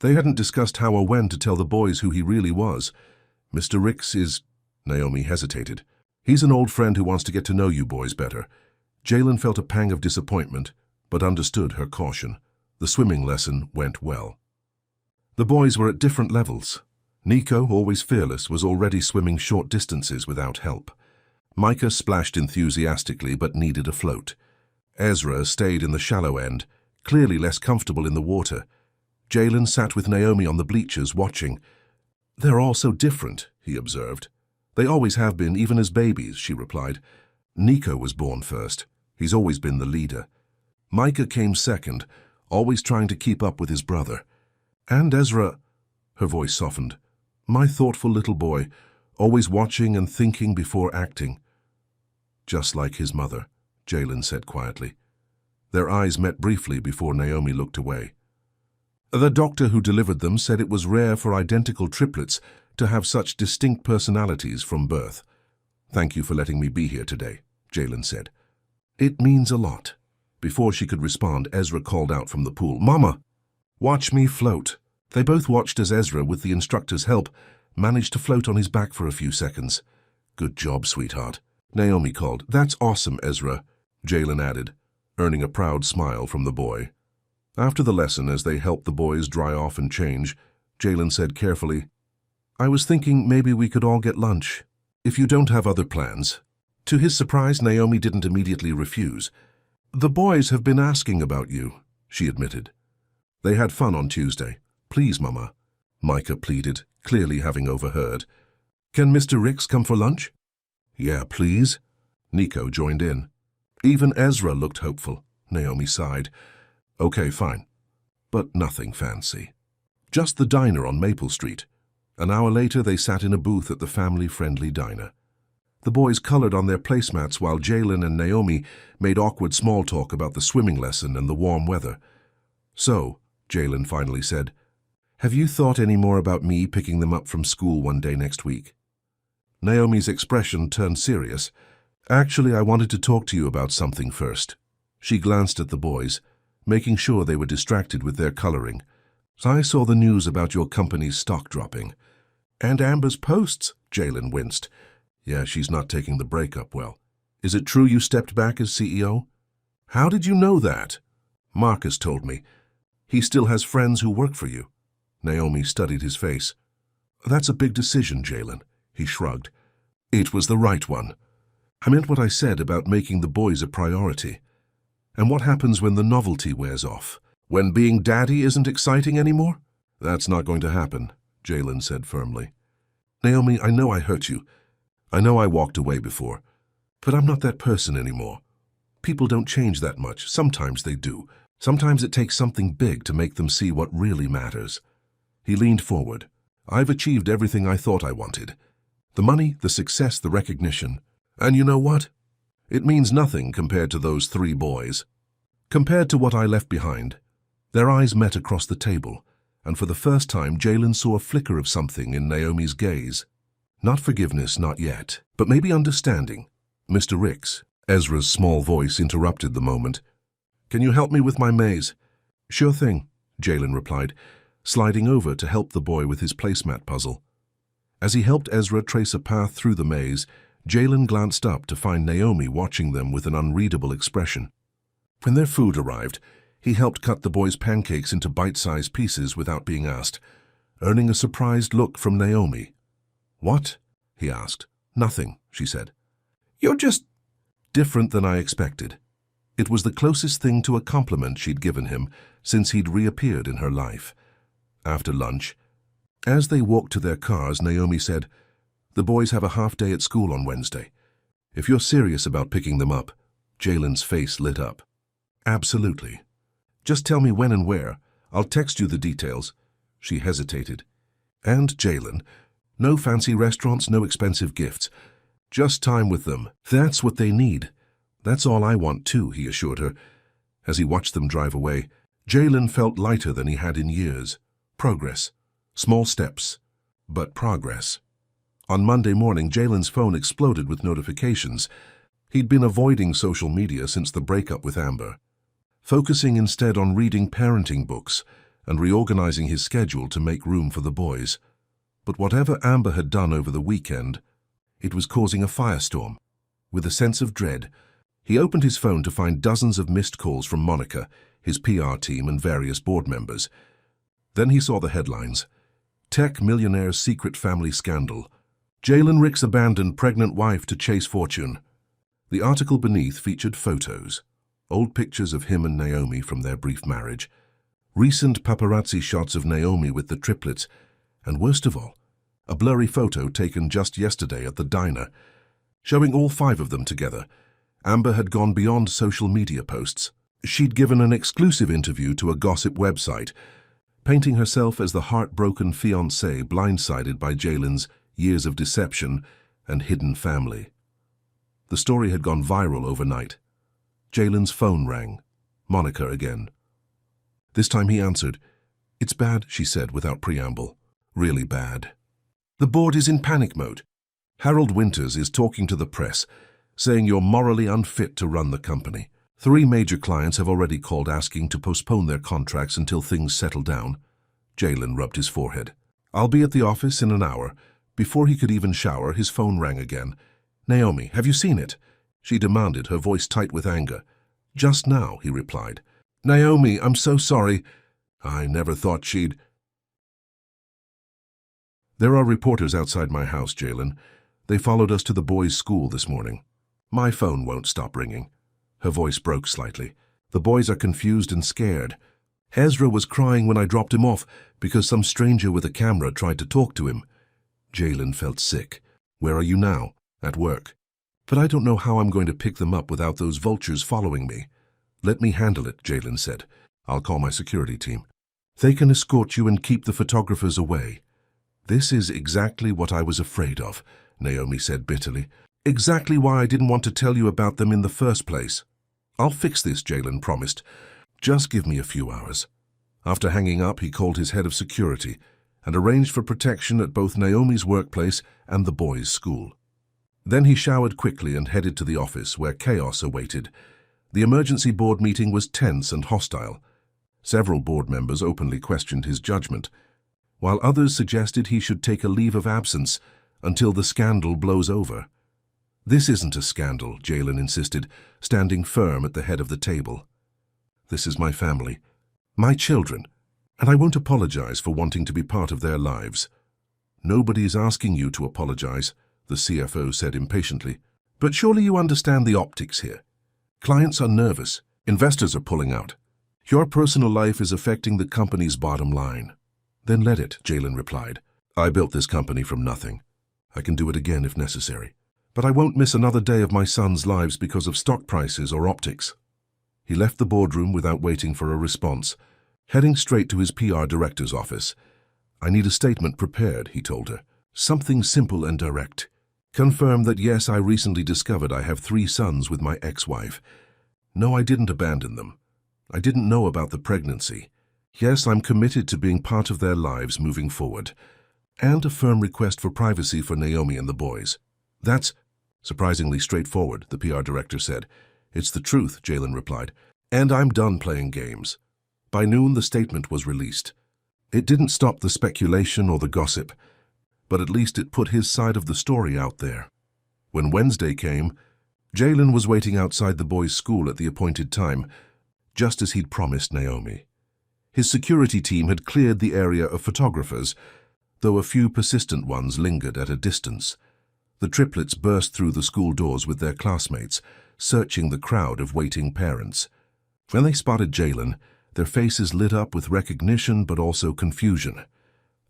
They hadn't discussed how or when to tell the boys who he really was. Mr. Ricks is... Naomi hesitated. He's an old friend who wants to get to know you boys better. Jalen felt a pang of disappointment, but understood her caution. The swimming lesson went well. The boys were at different levels. Nico, always fearless, was already swimming short distances without help. Micah splashed enthusiastically but needed a float. Ezra stayed in the shallow end, clearly less comfortable in the water. Jalen sat with Naomi on the bleachers watching. They're all so different, he observed. They always have been, even as babies, she replied. Nico was born first. He's always been the leader. Micah came second, always trying to keep up with his brother. And Ezra, her voice softened. My thoughtful little boy, always watching and thinking before acting. Just like his mother, Jalen said quietly. Their eyes met briefly before Naomi looked away. The doctor who delivered them said it was rare for identical triplets to have such distinct personalities from birth. Thank you for letting me be here today, Jalen said. It means a lot. Before she could respond, Ezra called out from the pool, Mama, watch me float. They both watched as Ezra, with the instructor's help, managed to float on his back for a few seconds. "Good job, sweetheart," Naomi called. "That's awesome, Ezra," Jalen added, earning a proud smile from the boy. After the lesson, as they helped the boys dry off and change, Jalen said carefully, "I was thinking maybe we could all get lunch, if you don't have other plans." To his surprise, Naomi didn't immediately refuse. "The boys have been asking about you," she admitted. "They had fun on Tuesday. Please, Mama," Micah pleaded, clearly having overheard. "Can Mr. Ricks come for lunch?" "Yeah, please." Nico joined in. Even Ezra looked hopeful. Naomi sighed. "Okay, fine. But nothing fancy. Just the diner on Maple Street." An hour later, they sat in a booth at the family-friendly diner. The boys colored on their placemats while Jalen and Naomi made awkward small talk about the swimming lesson and the warm weather. "So," Jalen finally said, "have you thought any more about me picking them up from school one day next week?" Naomi's expression turned serious. "Actually, I wanted to talk to you about something first." She glanced at the boys, making sure they were distracted with their coloring. "I saw the news about your company's stock dropping." "And Amber's posts," Jalen winced. "Yeah, she's not taking the breakup well. Is it true you stepped back as CEO?" "How did you know that?" "Marcus told me. He still has friends who work for you." Naomi studied his face. "That's a big decision, Jalen," he shrugged. "It was the right one. I meant what I said about making the boys a priority. And what happens when the novelty wears off? When being daddy isn't exciting anymore?" "That's not going to happen," Jalen said firmly. "Naomi, I know I hurt you. I know I walked away before. But I'm not that person anymore. People don't change that much. Sometimes they do. Sometimes it takes something big to make them see what really matters." He leaned forward. "I've achieved everything I thought I wanted. The money, the success, the recognition. And you know what? It means nothing compared to those 3 boys. Compared to what I left behind." Their eyes met across the table, and for the first time Jalen saw a flicker of something in Naomi's gaze. Not forgiveness, not yet, but maybe understanding. "Mr. Ricks," Ezra's small voice interrupted the moment. "Can you help me with my maze?" "Sure thing," Jalen replied, sliding over to help the boy with his placemat puzzle. As he helped Ezra trace a path through the maze, Jalen glanced up to find Naomi watching them with an unreadable expression. When their food arrived, he helped cut the boys' pancakes into bite-sized pieces without being asked, earning a surprised look from Naomi. "What?" he asked. "Nothing," she said. "You're just different than I expected." It was the closest thing to a compliment she'd given him since he'd reappeared in her life. After lunch, as they walked to their cars, Naomi said, "The boys have a half day at school on Wednesday. If you're serious about picking them up." Jalen's face lit up. "Absolutely. Just tell me when and where. I'll text you the details." She hesitated. "And Jalen, no fancy restaurants, no expensive gifts. Just time with them. That's what they need. That's all I want too," he assured her. As he watched them drive away, Jalen felt lighter than he had in years. Progress. Small steps, but progress. On Monday morning, Jalen's phone exploded with notifications. He'd been avoiding social media since the breakup with Amber, focusing instead on reading parenting books and reorganizing his schedule to make room for the boys. But whatever Amber had done over the weekend, it was causing a firestorm. With a sense of dread, he opened his phone to find dozens of missed calls from Monica, his PR team, and various board members. Then he saw the headlines. Tech Millionaire's secret family scandal. Jalen Ricks abandoned pregnant wife to chase fortune. The article beneath featured photos, old pictures of him and Naomi from their brief marriage, recent paparazzi shots of Naomi with the triplets, and worst of all, a blurry photo taken just yesterday at the diner, showing all 5 of them together. Amber had gone beyond social media posts. She'd given an exclusive interview to a gossip website, painting herself as the heartbroken fiancée blindsided by Jalen's years of deception and hidden family. The story had gone viral overnight. Jalen's phone rang. Monica again. This time he answered. "It's bad," she said without preamble. "Really bad. The board is in panic mode. Harold Winters is talking to the press, saying you're morally unfit to run the company. 3 major clients have already called asking to postpone their contracts until things settle down." Jalen rubbed his forehead. I'll be at the office in an hour. Before he could even shower, his phone rang again. Naomi, have you seen it? She demanded, her voice tight with anger. Just now, he replied. Naomi, I'm so sorry. I never thought she'd... There are reporters outside my house, Jalen. They followed us to the boys' school this morning. My phone won't stop ringing. Her voice broke slightly. The boys are confused and scared. Ezra was crying when I dropped him off because some stranger with a camera tried to talk to him. Jalen felt sick. Where are you now? At work. But I don't know how I'm going to pick them up without those vultures following me. Let me handle it, Jalen said. I'll call my security team. They can escort you and keep the photographers away. This is exactly what I was afraid of, Naomi said bitterly. Exactly why I didn't want to tell you about them in the first place. I'll fix this, Jalen promised. Just give me a few hours. After hanging up, he called his head of security and arranged for protection at both Naomi's workplace and the boys' school. Then he showered quickly and headed to the office, where chaos awaited. The emergency board meeting was tense and hostile. Several board members openly questioned his judgment, while others suggested he should take a leave of absence until the scandal blows over. This isn't a scandal, Jalen insisted, standing firm at the head of the table. This is my family, my children, and I won't apologize for wanting to be part of their lives. Nobody's asking you to apologize, the CFO said impatiently. But surely you understand the optics here. Clients are nervous. Investors are pulling out. Your personal life is affecting the company's bottom line. Then let it, Jalen replied. I built this company from nothing. I can do it again if necessary. But I won't miss another day of my son's lives because of stock prices or optics. He left the boardroom without waiting for a response, heading straight to his PR director's office. I need a statement prepared, he told her. Something simple and direct. Confirm that yes, I recently discovered I have 3 sons with my ex-wife. No, I didn't abandon them. I didn't know about the pregnancy. Yes, I'm committed to being part of their lives moving forward. And a firm request for privacy for Naomi and the boys. That's surprisingly straightforward, the PR director said. It's the truth, Jalen replied. And I'm done playing games. By noon, the statement was released. It didn't stop the speculation or the gossip, but at least it put his side of the story out there. When Wednesday came, Jalen was waiting outside the boys' school at the appointed time, just as he'd promised Naomi. His security team had cleared the area of photographers, though a few persistent ones lingered at a distance. The triplets burst through the school doors with their classmates, searching the crowd of waiting parents. When they spotted Jalen, their faces lit up with recognition but also confusion.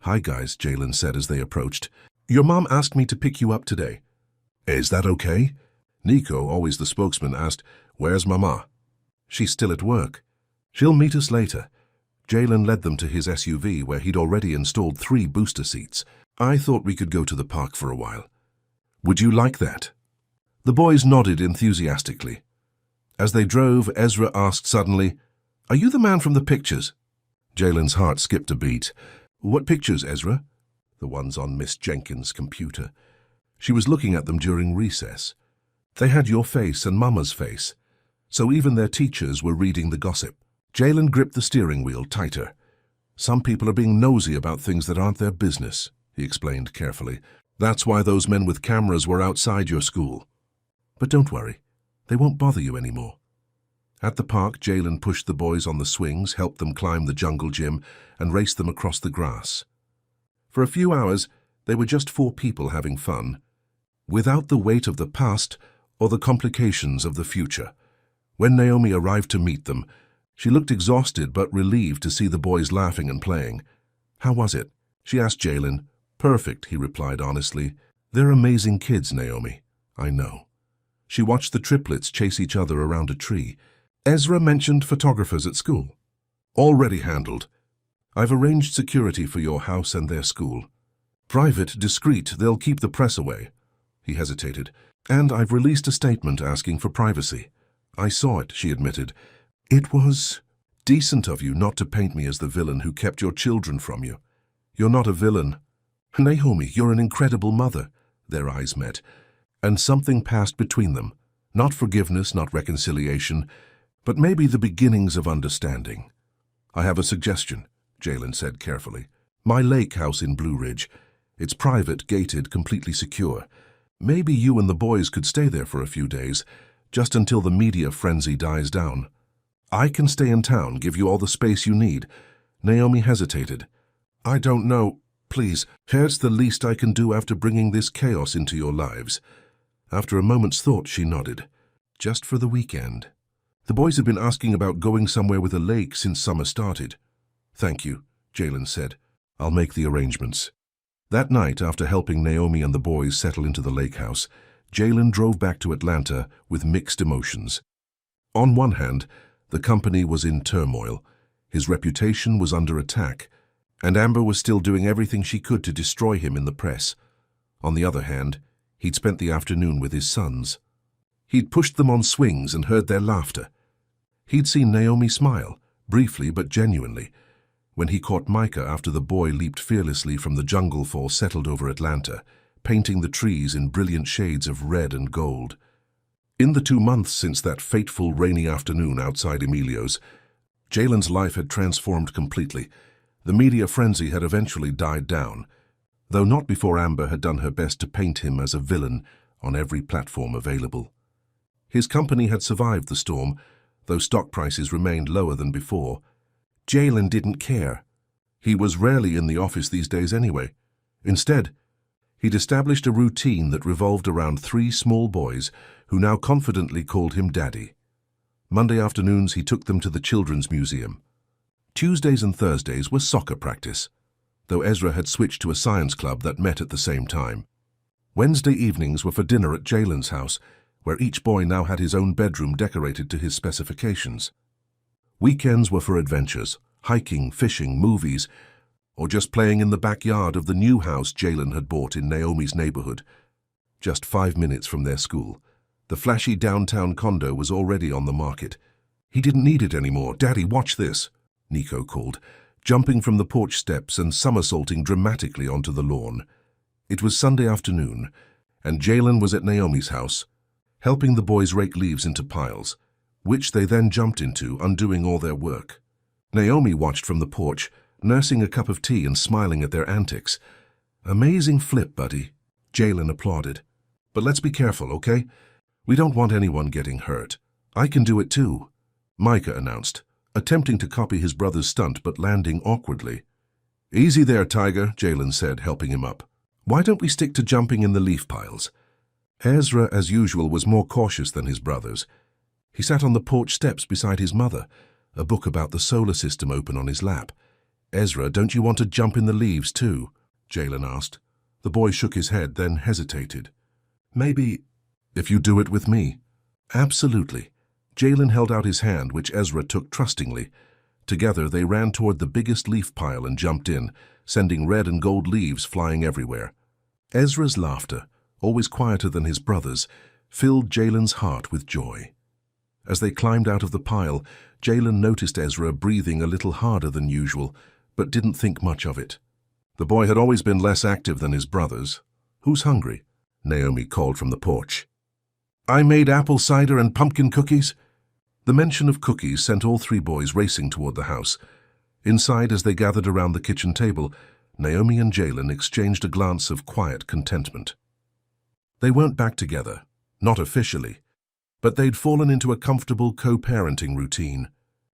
Hi guys, Jalen said as they approached. Your mom asked me to pick you up today. Is that okay? Nico, always the spokesman, asked, Where's Mama? She's still at work. She'll meet us later. Jalen led them to his SUV where he'd already installed 3 booster seats. I thought we could go to the park for a while. Would you like that? The boys nodded enthusiastically. As they drove, Ezra asked suddenly, Are you the man from the pictures? Jalen's heart skipped a beat. What pictures, Ezra? The ones on Miss Jenkins' computer. She was looking at them during recess. They had your face and Mama's face, so even their teachers were reading the gossip. Jalen gripped the steering wheel tighter. Some people are being nosy about things that aren't their business, he explained carefully. That's why those men with cameras were outside your school. But don't worry, they won't bother you anymore. At the park, Jalen pushed the boys on the swings, helped them climb the jungle gym, and raced them across the grass. For a few hours, they were just 4 people having fun, without the weight of the past or the complications of the future. When Naomi arrived to meet them, she looked exhausted but relieved to see the boys laughing and playing. How was it? She asked Jalen. Perfect, he replied honestly. They're amazing kids, Naomi. I know. She watched the triplets chase each other around a tree. Ezra mentioned photographers at school. Already handled. I've arranged security for your house and their school. Private, discreet, they'll keep the press away. He hesitated. And I've released a statement asking for privacy. I saw it, she admitted. It was decent of you not to paint me as the villain who kept your children from you. You're not a villain. Naomi, you're an incredible mother. Their eyes met, and something passed between them. Not forgiveness, not reconciliation, but maybe the beginnings of understanding. I have a suggestion. Jalen said carefully. "My lake house in Blue Ridge. It's private, gated, completely secure. Maybe you and the boys could stay there for a few days, just until the media frenzy dies down. I can stay in town, give you all the space you need." Naomi hesitated. "I don't know. Please, here's the least I can do after bringing this chaos into your lives." After a moment's thought, she nodded. "Just for the weekend. The boys have been asking about going somewhere with a lake since summer started." "Thank you," Jalen said. "I'll make the arrangements." That night, after helping Naomi and the boys settle into the lake house, Jalen drove back to Atlanta with mixed emotions. On one hand, the company was in turmoil. His reputation was under attack, and Amber was still doing everything she could to destroy him in the press. On the other hand, he'd spent the afternoon with his sons. He'd pushed them on swings and heard their laughter. He'd seen Naomi smile, briefly but genuinely, when he caught Micah after the boy leaped fearlessly from the jungle fall settled over Atlanta, painting the trees in brilliant shades of red and gold. In the 2 months since that fateful rainy afternoon outside Emilio's, Jalen's life had transformed completely. The media frenzy had eventually died down, though not before Amber had done her best to paint him as a villain on every platform available. His company had survived the storm, though stock prices remained lower than before. Jalen didn't care. He was rarely in the office these days anyway. Instead, he'd established a routine that revolved around 3 small boys who now confidently called him Daddy. Monday afternoons he took them to the Children's Museum. Tuesdays and Thursdays were soccer practice, though Ezra had switched to a science club that met at the same time. Wednesday evenings were for dinner at Jalen's house, where each boy now had his own bedroom decorated to his specifications. Weekends were for adventures, hiking, fishing, movies, or just playing in the backyard of the new house Jalen had bought in Naomi's neighborhood. Just 5 minutes from their school, the flashy downtown condo was already on the market. He didn't need it anymore. "Daddy, watch this," Nico called, jumping from the porch steps and somersaulting dramatically onto the lawn. It was Sunday afternoon, and Jalen was at Naomi's house, helping the boys rake leaves into piles, which they then jumped into, undoing all their work. Naomi watched from the porch, nursing a cup of tea and smiling at their antics. "Amazing flip, buddy," Jalen applauded. "But let's be careful, okay? We don't want anyone getting hurt." "I can do it too," Micah announced, attempting to copy his brother's stunt but landing awkwardly. "Easy there, Tiger," Jalen said, helping him up. "Why don't we stick to jumping in the leaf piles?" Ezra, as usual, was more cautious than his brothers. He sat on the porch steps beside his mother, a book about the solar system open on his lap. "Ezra, don't you want to jump in the leaves too?" Jalen asked. The boy shook his head, then hesitated. "Maybe if you do it with me." "Absolutely." Jalen held out his hand, which Ezra took trustingly. Together they ran toward the biggest leaf pile and jumped in, sending red and gold leaves flying everywhere. Ezra's laughter, always quieter than his brother's, filled Jalen's heart with joy. As they climbed out of the pile, Jalen noticed Ezra breathing a little harder than usual, but didn't think much of it. The boy had always been less active than his brothers. "Who's hungry?" Naomi called from the porch. "I made apple cider and pumpkin cookies." The mention of cookies sent all 3 boys racing toward the house. Inside, as they gathered around the kitchen table, Naomi and Jalen exchanged a glance of quiet contentment. They weren't back together, not officially, but they'd fallen into a comfortable co-parenting routine.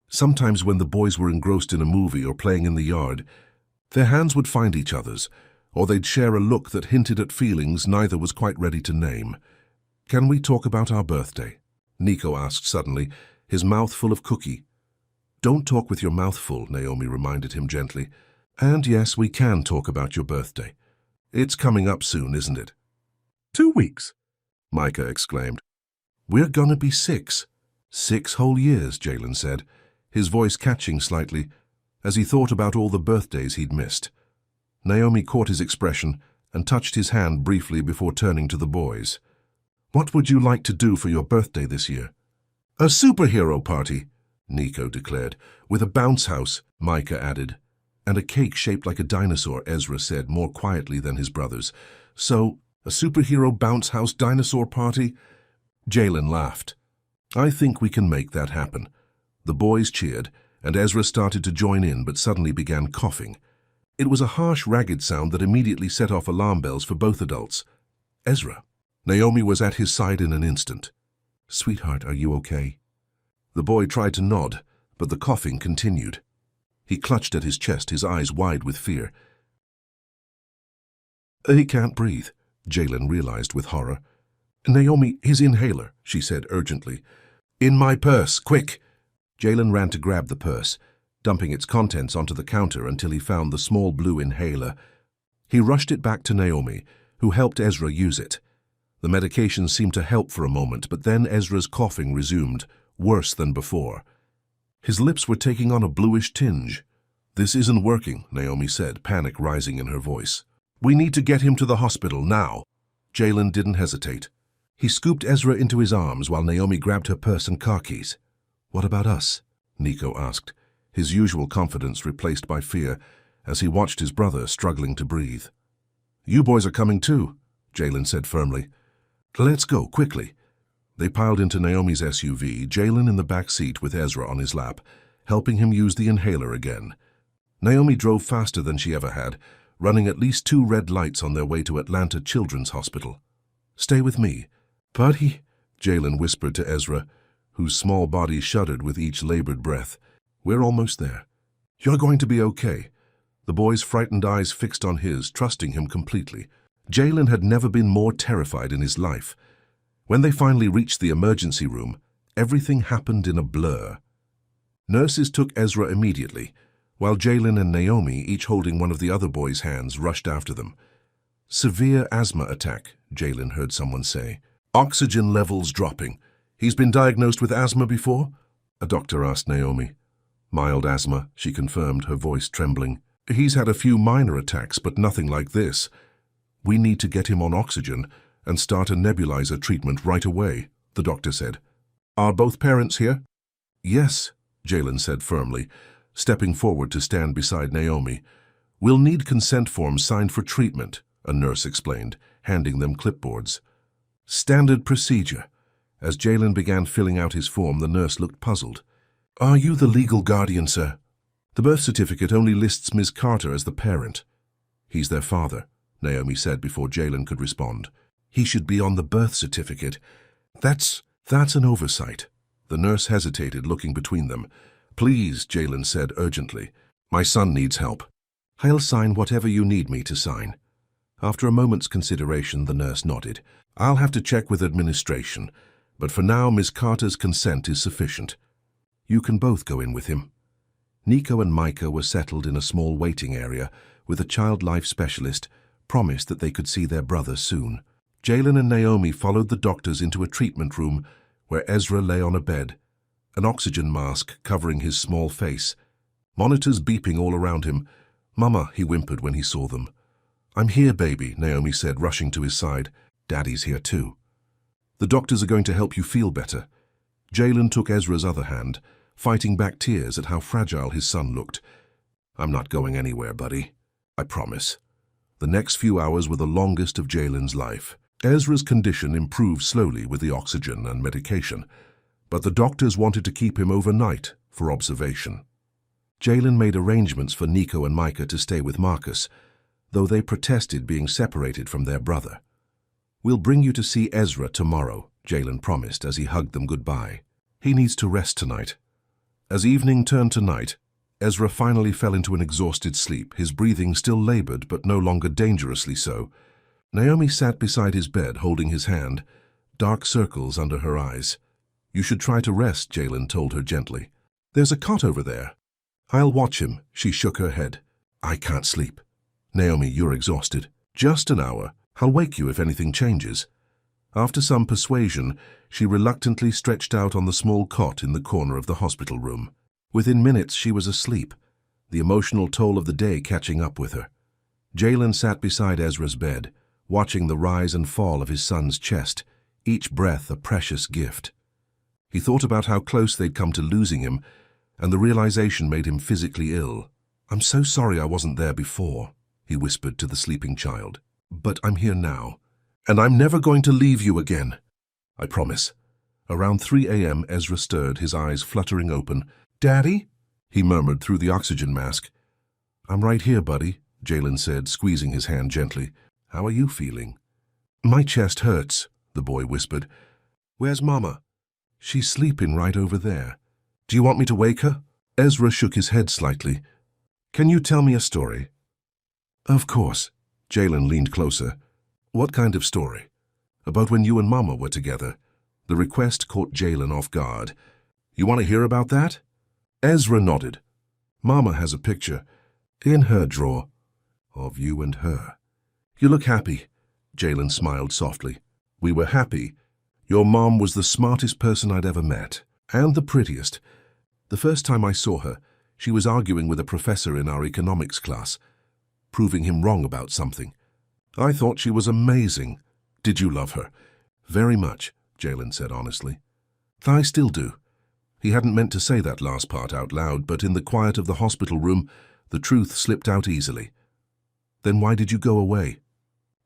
Sometimes when the boys were engrossed in a movie or playing in the yard, their hands would find each other's, or they'd share a look that hinted at feelings neither was quite ready to name. "Can we talk about our birthday?" Nico asked suddenly, his mouth full of cookie. "Don't talk with your mouth full," Naomi reminded him gently. "And yes, we can talk about your birthday. It's coming up soon, isn't it?" 2 weeks, Micah exclaimed. "We're gonna be 6. 6 whole years," Jalen said, his voice catching slightly as he thought about all the birthdays he'd missed. Naomi caught his expression and touched his hand briefly before turning to the boys. "What would you like to do for your birthday this year?" "A superhero party," Nico declared. "With a bounce house," Micah added. "And a cake shaped like a dinosaur," Ezra said more quietly than his brothers. "So, a superhero bounce house dinosaur party?" Jalen laughed. "I think we can make that happen." The boys cheered, and Ezra started to join in but suddenly began coughing. It was a harsh, ragged sound that immediately set off alarm bells for both adults. Ezra. Naomi was at his side in an instant. "Sweetheart, are you okay?" The boy tried to nod, but the coughing continued. He clutched at his chest, his eyes wide with fear. "He can't breathe," Jalen realized with horror. "Naomi, his inhaler," she said urgently. "In my purse, quick!" Jalen ran to grab the purse, dumping its contents onto the counter until he found the small blue inhaler. He rushed it back to Naomi, who helped Ezra use it. The medication seemed to help for a moment, but then Ezra's coughing resumed, worse than before. His lips were taking on a bluish tinge. "This isn't working," Naomi said, panic rising in her voice. "We need to get him to the hospital now." Jalen didn't hesitate. He scooped Ezra into his arms while Naomi grabbed her purse and car keys. "What about us?" Nico asked, his usual confidence replaced by fear as he watched his brother struggling to breathe. "You boys are coming too," Jalen said firmly. "Let's go, quickly." They piled into Naomi's SUV, Jalen in the back seat with Ezra on his lap, helping him use the inhaler again. Naomi drove faster than she ever had, running at least 2 red lights on their way to Atlanta Children's Hospital. "Stay with me." "Buddy," Jalen whispered to Ezra, whose small body shuddered with each labored breath. "We're almost there. You're going to be okay." The boy's frightened eyes fixed on his, trusting him completely. Jalen had never been more terrified in his life. When they finally reached the emergency room, everything happened in a blur. Nurses took Ezra immediately, while Jalen and Naomi, each holding one of the other boys' hands, rushed after them. "Severe asthma attack," Jalen heard someone say. "Oxygen levels dropping. He's been diagnosed with asthma before?" a doctor asked Naomi. "Mild asthma," she confirmed, her voice trembling. "He's had a few minor attacks, but nothing like this. We need to get him on oxygen and start a nebulizer treatment right away," the doctor said. "Are both parents here?" "Yes," Jalen said firmly, stepping forward to stand beside Naomi. "We'll need consent forms signed for treatment," a nurse explained, handing them clipboards. "Standard procedure." As Jalen began filling out his form, the nurse looked puzzled. "Are you the legal guardian, sir?" "The birth certificate only lists Ms. Carter as the parent." "He's their father," Naomi said before Jalen could respond. "He should be on the birth certificate." That's an oversight." The nurse hesitated, looking between them. "Please," Jalen said urgently. "My son needs help." "I'll sign whatever you need me to sign." After a moment's consideration, the nurse nodded. "I'll have to check with administration, but for now Ms. Carter's consent is sufficient. You can both go in with him." Nico and Micah were settled in a small waiting area with a child life specialist, promised that they could see their brother soon. Jalen and Naomi followed the doctors into a treatment room where Ezra lay on a bed, an oxygen mask covering his small face, monitors beeping all around him. "Mama," he whimpered when he saw them. "I'm here, baby," Naomi said, rushing to his side. "Daddy's here too." "The doctors are going to help you feel better." Jalen took Ezra's other hand, fighting back tears at how fragile his son looked. "I'm not going anywhere, buddy. I promise." The next few hours were the longest of Jalen's life. Ezra's condition improved slowly with the oxygen and medication, but the doctors wanted to keep him overnight for observation. Jalen made arrangements for Nico and Micah to stay with Marcus, though they protested being separated from their brother. "We'll bring you to see Ezra tomorrow," Jalen promised as he hugged them goodbye. "He needs to rest tonight." As evening turned to night, Ezra finally fell into an exhausted sleep, his breathing still labored but no longer dangerously so. Naomi sat beside his bed, holding his hand, dark circles under her eyes. "You should try to rest," Jalen told her gently. "There's a cot over there." "I'll watch him," she shook her head. "I can't sleep." "Naomi, you're exhausted." "Just an hour. I'll wake you if anything changes." After some persuasion, she reluctantly stretched out on the small cot in the corner of the hospital room. Within minutes, she was asleep, the emotional toll of the day catching up with her. Jalen sat beside Ezra's bed, watching the rise and fall of his son's chest, each breath a precious gift. He thought about how close they'd come to losing him, and the realization made him physically ill. "I'm so sorry I wasn't there before," he whispered to the sleeping child. "But I'm here now, and I'm never going to leave you again. I promise." Around 3 a.m., Ezra stirred, his eyes fluttering open. "Daddy?" he murmured through the oxygen mask. "I'm right here, buddy," Jalen said, squeezing his hand gently. "How are you feeling?" "My chest hurts," the boy whispered. "Where's Mama?" "She's sleeping right over there. Do you want me to wake her?" Ezra shook his head slightly. "Can you tell me a story?" "Of course." Jalen leaned closer. "What kind of story?" "About when you and Mama were together." The request caught Jalen off guard. "You want to hear about that?" Ezra nodded. "Mama has a picture, in her drawer, of you and her. You look happy." Jalen smiled softly. "We were happy. Your mom was the smartest person I'd ever met, and the prettiest. The first time I saw her, she was arguing with a professor in our economics class, proving him wrong about something. I thought she was amazing." "Did you love her?" "Very much," Jalen said honestly. "I still do." He hadn't meant to say that last part out loud, but in the quiet of the hospital room, the truth slipped out easily. "Then why did you go away?"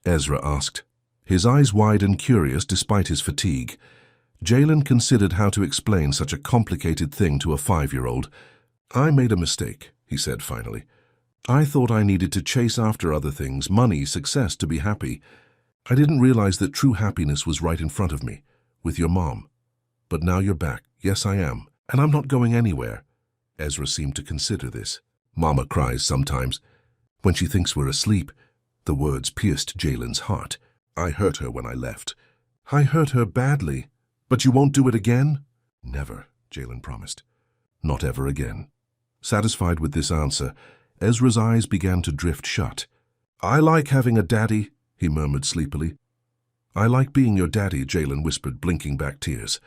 Ezra asked, his eyes wide and curious despite his fatigue. Jalen considered how to explain such a complicated thing to a 5-year-old. "I made a mistake," he said finally. "I thought I needed to chase after other things, money, success, to be happy. I didn't realize that true happiness was right in front of me, with your mom. But now you're back. Yes, I am. And I'm not going anywhere." Ezra seemed to consider this. "Mama cries sometimes. When she thinks we're asleep." The words pierced Jalen's heart. "I hurt her when I left." "I hurt her badly. But you won't do it again?" "Never," Jalen promised. "Not ever again." Satisfied with this answer, Ezra's eyes began to drift shut. "I like having a daddy," he murmured sleepily. "I like being your daddy," Jalen whispered, blinking back tears.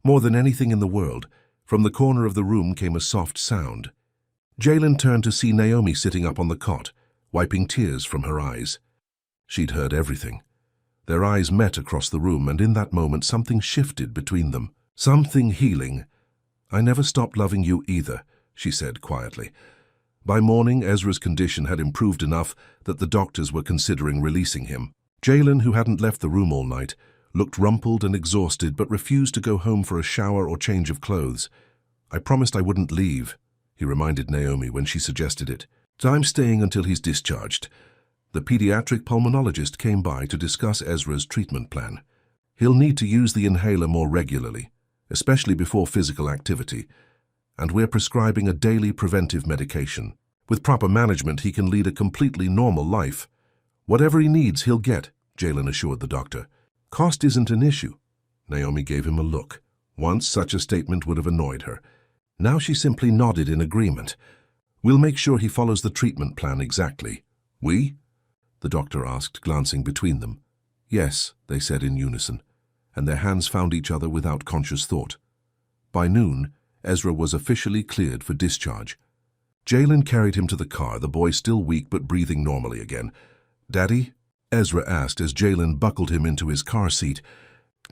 More than anything in the world, from the corner of the room came a soft sound. Jalen turned to see Naomi sitting up on the cot, wiping tears from her eyes. She'd heard everything. Their eyes met across the room, and in that moment something shifted between them. Something healing. "I never stopped loving you either," she said quietly. By morning, Ezra's condition had improved enough that the doctors were considering releasing him. Jalen, who hadn't left the room all night, looked rumpled and exhausted but refused to go home for a shower or change of clothes. "I promised I wouldn't leave," he reminded Naomi when she suggested it. "I'm staying until he's discharged." The pediatric pulmonologist came by to discuss Ezra's treatment plan. "He'll need to use the inhaler more regularly, especially before physical activity, and we're prescribing a daily preventive medication. With proper management, he can lead a completely normal life. Whatever he needs, he'll get," Jalen assured the doctor. "Cost isn't an issue." Naomi gave him a look. Once such a statement would have annoyed her. Now she simply nodded in agreement. "We'll make sure he follows the treatment plan exactly." "We?" the doctor asked, glancing between them. "Yes," they said in unison, and their hands found each other without conscious thought. By noon, Ezra was officially cleared for discharge. Jalen carried him to the car, the boy still weak but breathing normally again. "Daddy?" Ezra asked as Jalen buckled him into his car seat.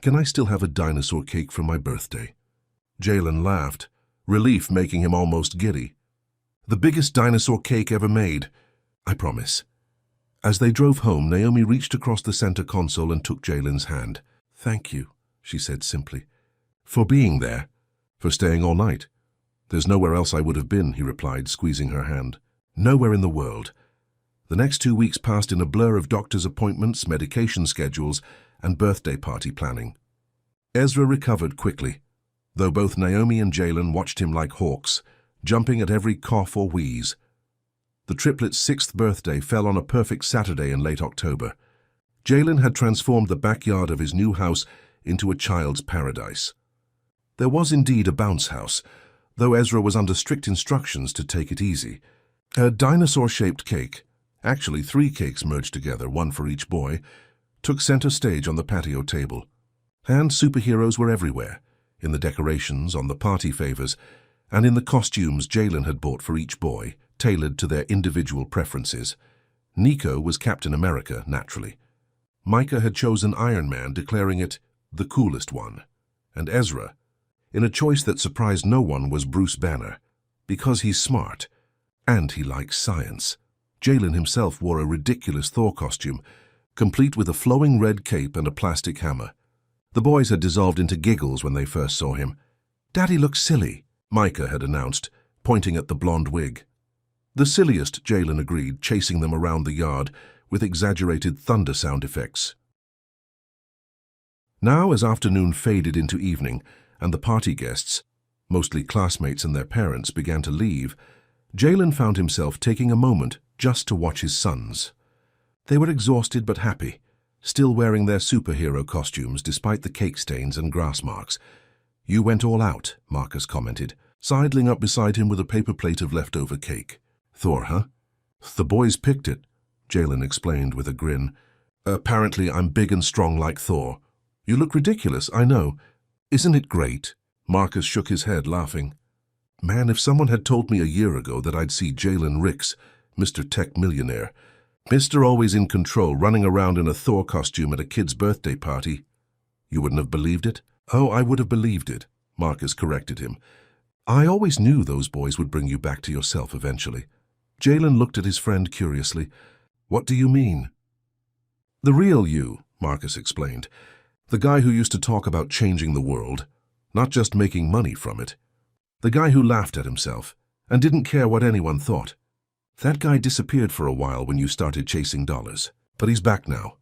"Can I still have a dinosaur cake for my birthday?" Jalen laughed, relief making him almost giddy. "The biggest dinosaur cake ever made. I promise." As they drove home, Naomi reached across the center console and took Jalen's hand. "Thank you," she said simply. "For being there, for staying all night." "There's nowhere else I would have been," he replied, squeezing her hand. "Nowhere in the world." The next 2 weeks passed in a blur of doctor's appointments, medication schedules, and birthday party planning. Ezra recovered quickly, though both Naomi and Jalen watched him like hawks, jumping at every cough or wheeze. The triplets' 6th birthday fell on a perfect Saturday in late October. Jalen had transformed the backyard of his new house into a child's paradise. There was indeed a bounce house, though Ezra was under strict instructions to take it easy. A dinosaur-shaped cake, actually 3 cakes merged together, one for each boy, took center stage on the patio table. And superheroes were everywhere, in the decorations, on the party favors, and in the costumes Jalen had bought for each boy, tailored to their individual preferences. Nico was Captain America, naturally. Micah had chosen Iron Man, declaring it the coolest one. And Ezra, in a choice that surprised no one, was Bruce Banner, because he's smart, and he likes science. Jalen himself wore a ridiculous Thor costume, complete with a flowing red cape and a plastic hammer. The boys had dissolved into giggles when they first saw him. "Daddy looks silly," Micah had announced, pointing at the blonde wig. The silliest, Jalen agreed, chasing them around the yard with exaggerated thunder sound effects. Now, as afternoon faded into evening and the party guests, mostly classmates and their parents, began to leave, Jalen found himself taking a moment just to watch his sons. They were exhausted but happy, still wearing their superhero costumes despite the cake stains and grass marks. "You went all out," Marcus commented, sidling up beside him with a paper plate of leftover cake. "Thor, huh?" "The boys picked it," Jalen explained with a grin. "Apparently I'm big and strong like Thor." "You look ridiculous, I know. Isn't it great?" Marcus shook his head, laughing. "Man, if someone had told me a year ago that I'd see Jalen Ricks, Mr. Tech Millionaire, Mr. Always in Control, running around in a Thor costume at a kid's birthday party, you wouldn't have believed it?" "Oh, I would have believed it," Marcus corrected him. "I always knew those boys would bring you back to yourself eventually." Jalen looked at his friend curiously. "What do you mean?" "The real you," Marcus explained. "The guy who used to talk about changing the world, not just making money from it. The guy who laughed at himself and didn't care what anyone thought. That guy disappeared for a while when you started chasing dollars, but he's back now."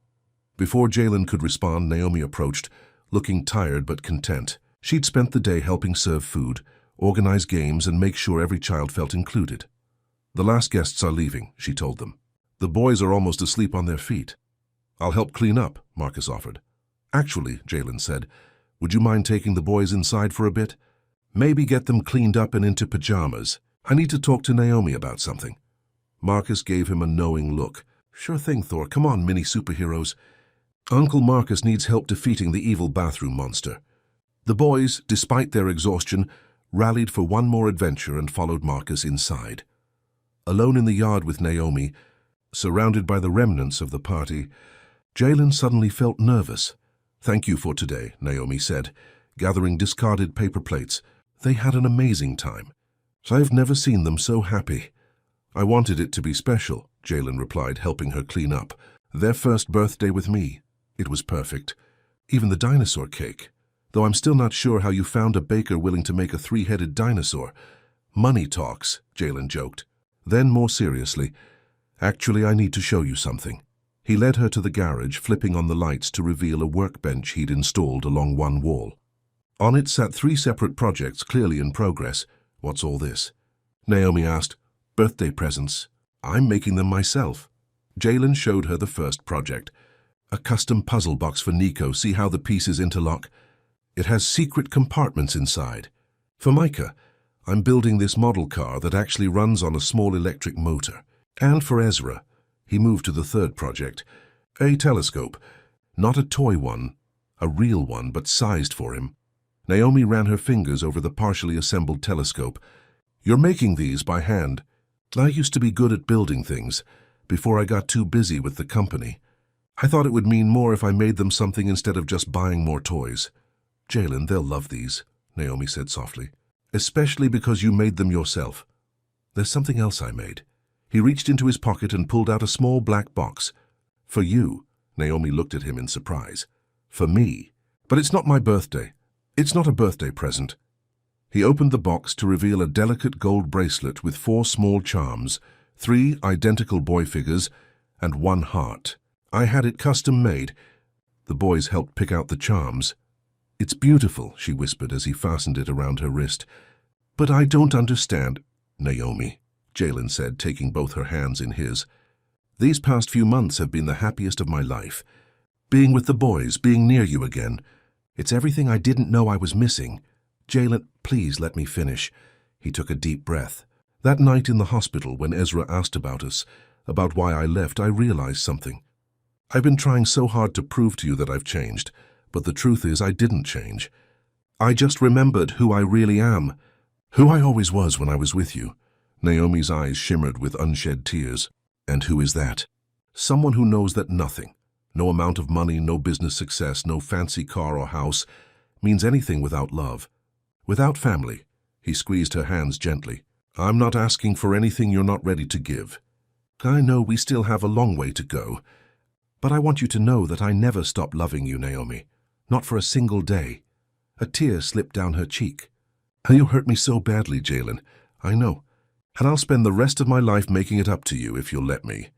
Before Jalen could respond, Naomi approached, looking tired but content. She'd spent the day helping serve food, organize games, and make sure every child felt included. "The last guests are leaving," she told them. "The boys are almost asleep on their feet." "I'll help clean up," Marcus offered. "Actually," Jalen said, "would you mind taking the boys inside for a bit? Maybe get them cleaned up and into pajamas. I need to talk to Naomi about something." Marcus gave him a knowing look. "Sure thing, Thor. Come on, mini superheroes. Uncle Marcus needs help defeating the evil bathroom monster." The boys, despite their exhaustion, rallied for one more adventure and followed Marcus inside. Alone in the yard with Naomi, surrounded by the remnants of the party, Jalen suddenly felt nervous. "Thank you for today," Naomi said, gathering discarded paper plates. "They had an amazing time. I've never seen them so happy." "I wanted it to be special," Jalen replied, helping her clean up. "Their first birthday with me. It was perfect. Even the dinosaur cake. Though I'm still not sure how you found a baker willing to make a three-headed dinosaur." "Money talks," Jalen joked. Then, more seriously, "Actually, I need to show you something." He led her to the garage, flipping on the lights to reveal a workbench he'd installed along one wall. On it sat 3 separate projects clearly in progress. "What's all this?" Naomi asked. "Birthday presents. I'm making them myself." Jalen showed her the first project. "A custom puzzle box for Nico. See how the pieces interlock? It has secret compartments inside. For Micah, I'm building this model car that actually runs on a small electric motor. And for Ezra," he moved to the third project, "a telescope. Not a toy one, a real one, but sized for him." Naomi ran her fingers over the partially assembled telescope. "You're making these by hand. I used to be good at building things before I got too busy with the company. I thought it would mean more if I made them something instead of just buying more toys." "Jalen, they'll love these," Naomi said softly. "Especially because you made them yourself. There's something else I made." He reached into his pocket and pulled out a small black box. "For you," Naomi looked at him in surprise. "For me? But it's not my birthday. It's not a birthday present." He opened the box to reveal a delicate gold bracelet with 4 small charms, 3 identical boy figures, and 1 heart. "I had it custom made." The boys helped pick out the charms. "It's beautiful," she whispered as he fastened it around her wrist. "But I don't understand." "Naomi," Jalen said, taking both her hands in his. "These past few months have been the happiest of my life. Being with the boys, being near you again. It's everything I didn't know I was missing." "Jalen, please let me finish." He took a deep breath. "That night in the hospital when Ezra asked about us, about why I left, I realized something. I've been trying so hard to prove to you that I've changed, but the truth is I didn't change. I just remembered who I really am, who I always was when I was with you." Naomi's eyes shimmered with unshed tears. "And who is that?" "Someone who knows that nothing, no amount of money, no business success, no fancy car or house, means anything without love. Without family." He squeezed her hands gently. "I'm not asking for anything you're not ready to give. I know we still have a long way to go, but I want you to know that I never stopped loving you, Naomi. Not for a single day." A tear slipped down her cheek. "You hurt me so badly, Jalen. I know. And I'll spend the rest of my life making it up to you if you'll let me.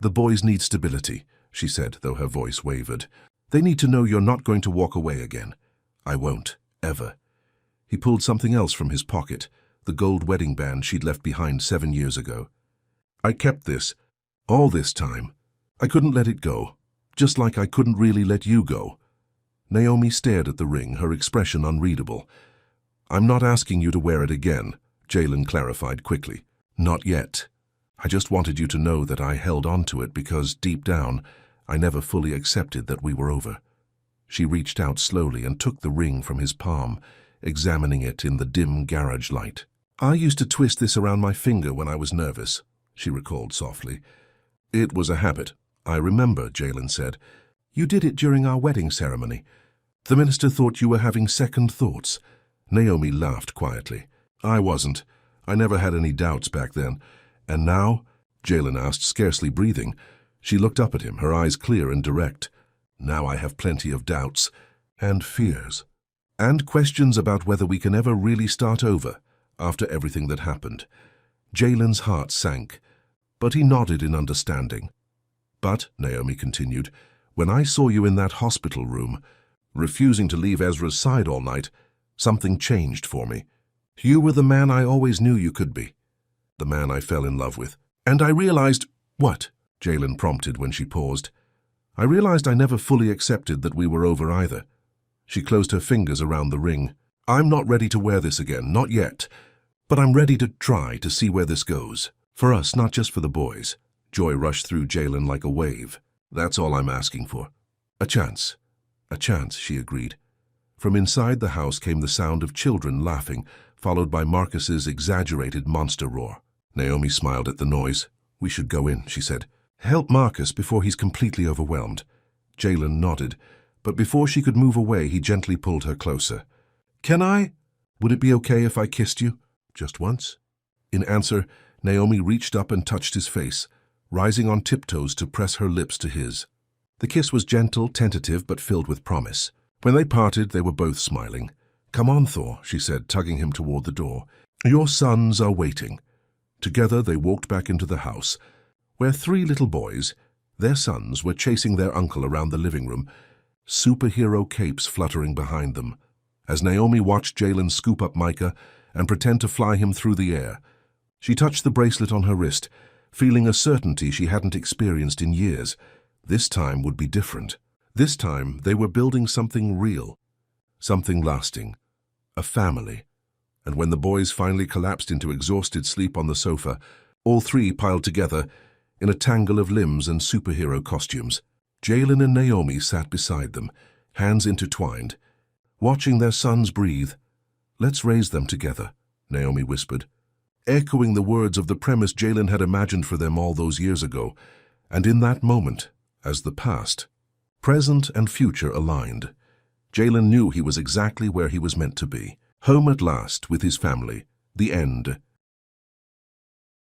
The boys need stability, she said, though her voice wavered. They need to know you're not going to walk away again. I won't, ever. He pulled something else from his pocket, the gold wedding band she'd left behind 7 years ago. I kept this, all this time. I couldn't let it go, just like I couldn't really let you go. Naomi stared at the ring, her expression unreadable. I'm not asking you to wear it again, Jalen clarified quickly. Not yet. I just wanted you to know that I held on to it because, deep down, I never fully accepted that we were over. She reached out slowly and took the ring from his palm, examining it in the dim garage light. I used to twist this around my finger when I was nervous, she recalled softly. It was a habit. I remember, Jalen said. You did it during our wedding ceremony. The minister thought you were having second thoughts. Naomi laughed quietly. I wasn't. I never had any doubts back then. And now? Jalen asked, scarcely breathing. She looked up at him, her eyes clear and direct. Now I have plenty of doubts. And fears. And questions about whether we can ever really start over after everything that happened. Jalen's heart sank, but he nodded in understanding. But, Naomi continued, when I saw you in that hospital room, refusing to leave Ezra's side all night, something changed for me. You were the man I always knew you could be. The man I fell in love with. And I realized— What? Jalen prompted when she paused. I realized I never fully accepted that we were over either. She closed her fingers around the ring. I'm not ready to wear this again, not yet. But I'm ready to try to see where this goes. For us, not just for the boys. Joy rushed through Jalen like a wave. That's all I'm asking for. A chance. A chance, she agreed. From inside the house came the sound of children laughing, followed by Marcus's exaggerated monster roar. Naomi smiled at the noise. We should go in, she said. Help Marcus before he's completely overwhelmed. Jalen nodded, but before she could move away, he gently pulled her closer. Can I? Would it be okay if I kissed you? Just once? In answer, Naomi reached up and touched his face, rising on tiptoes to press her lips to his. The kiss was gentle, tentative, but filled with promise. When they parted, they were both smiling. Come on, Thor, she said, tugging him toward the door. Your sons are waiting. Together they walked back into the house, where 3 little boys, their sons, were chasing their uncle around the living room, superhero capes fluttering behind them. As Naomi watched Jalen scoop up Micah and pretend to fly him through the air, she touched the bracelet on her wrist, feeling a certainty she hadn't experienced in years. This time would be different. This time they were building something real, something lasting, a family. And when the boys finally collapsed into exhausted sleep on the sofa, all 3 piled together in a tangle of limbs and superhero costumes. Jalen and Naomi sat beside them, hands intertwined, watching their sons breathe. Let's raise them together, Naomi whispered, echoing the words of the premise Jalen had imagined for them all those years ago. And in that moment, as the past, present and future aligned, Jalen knew he was exactly where he was meant to be. Home at last with his family. The end.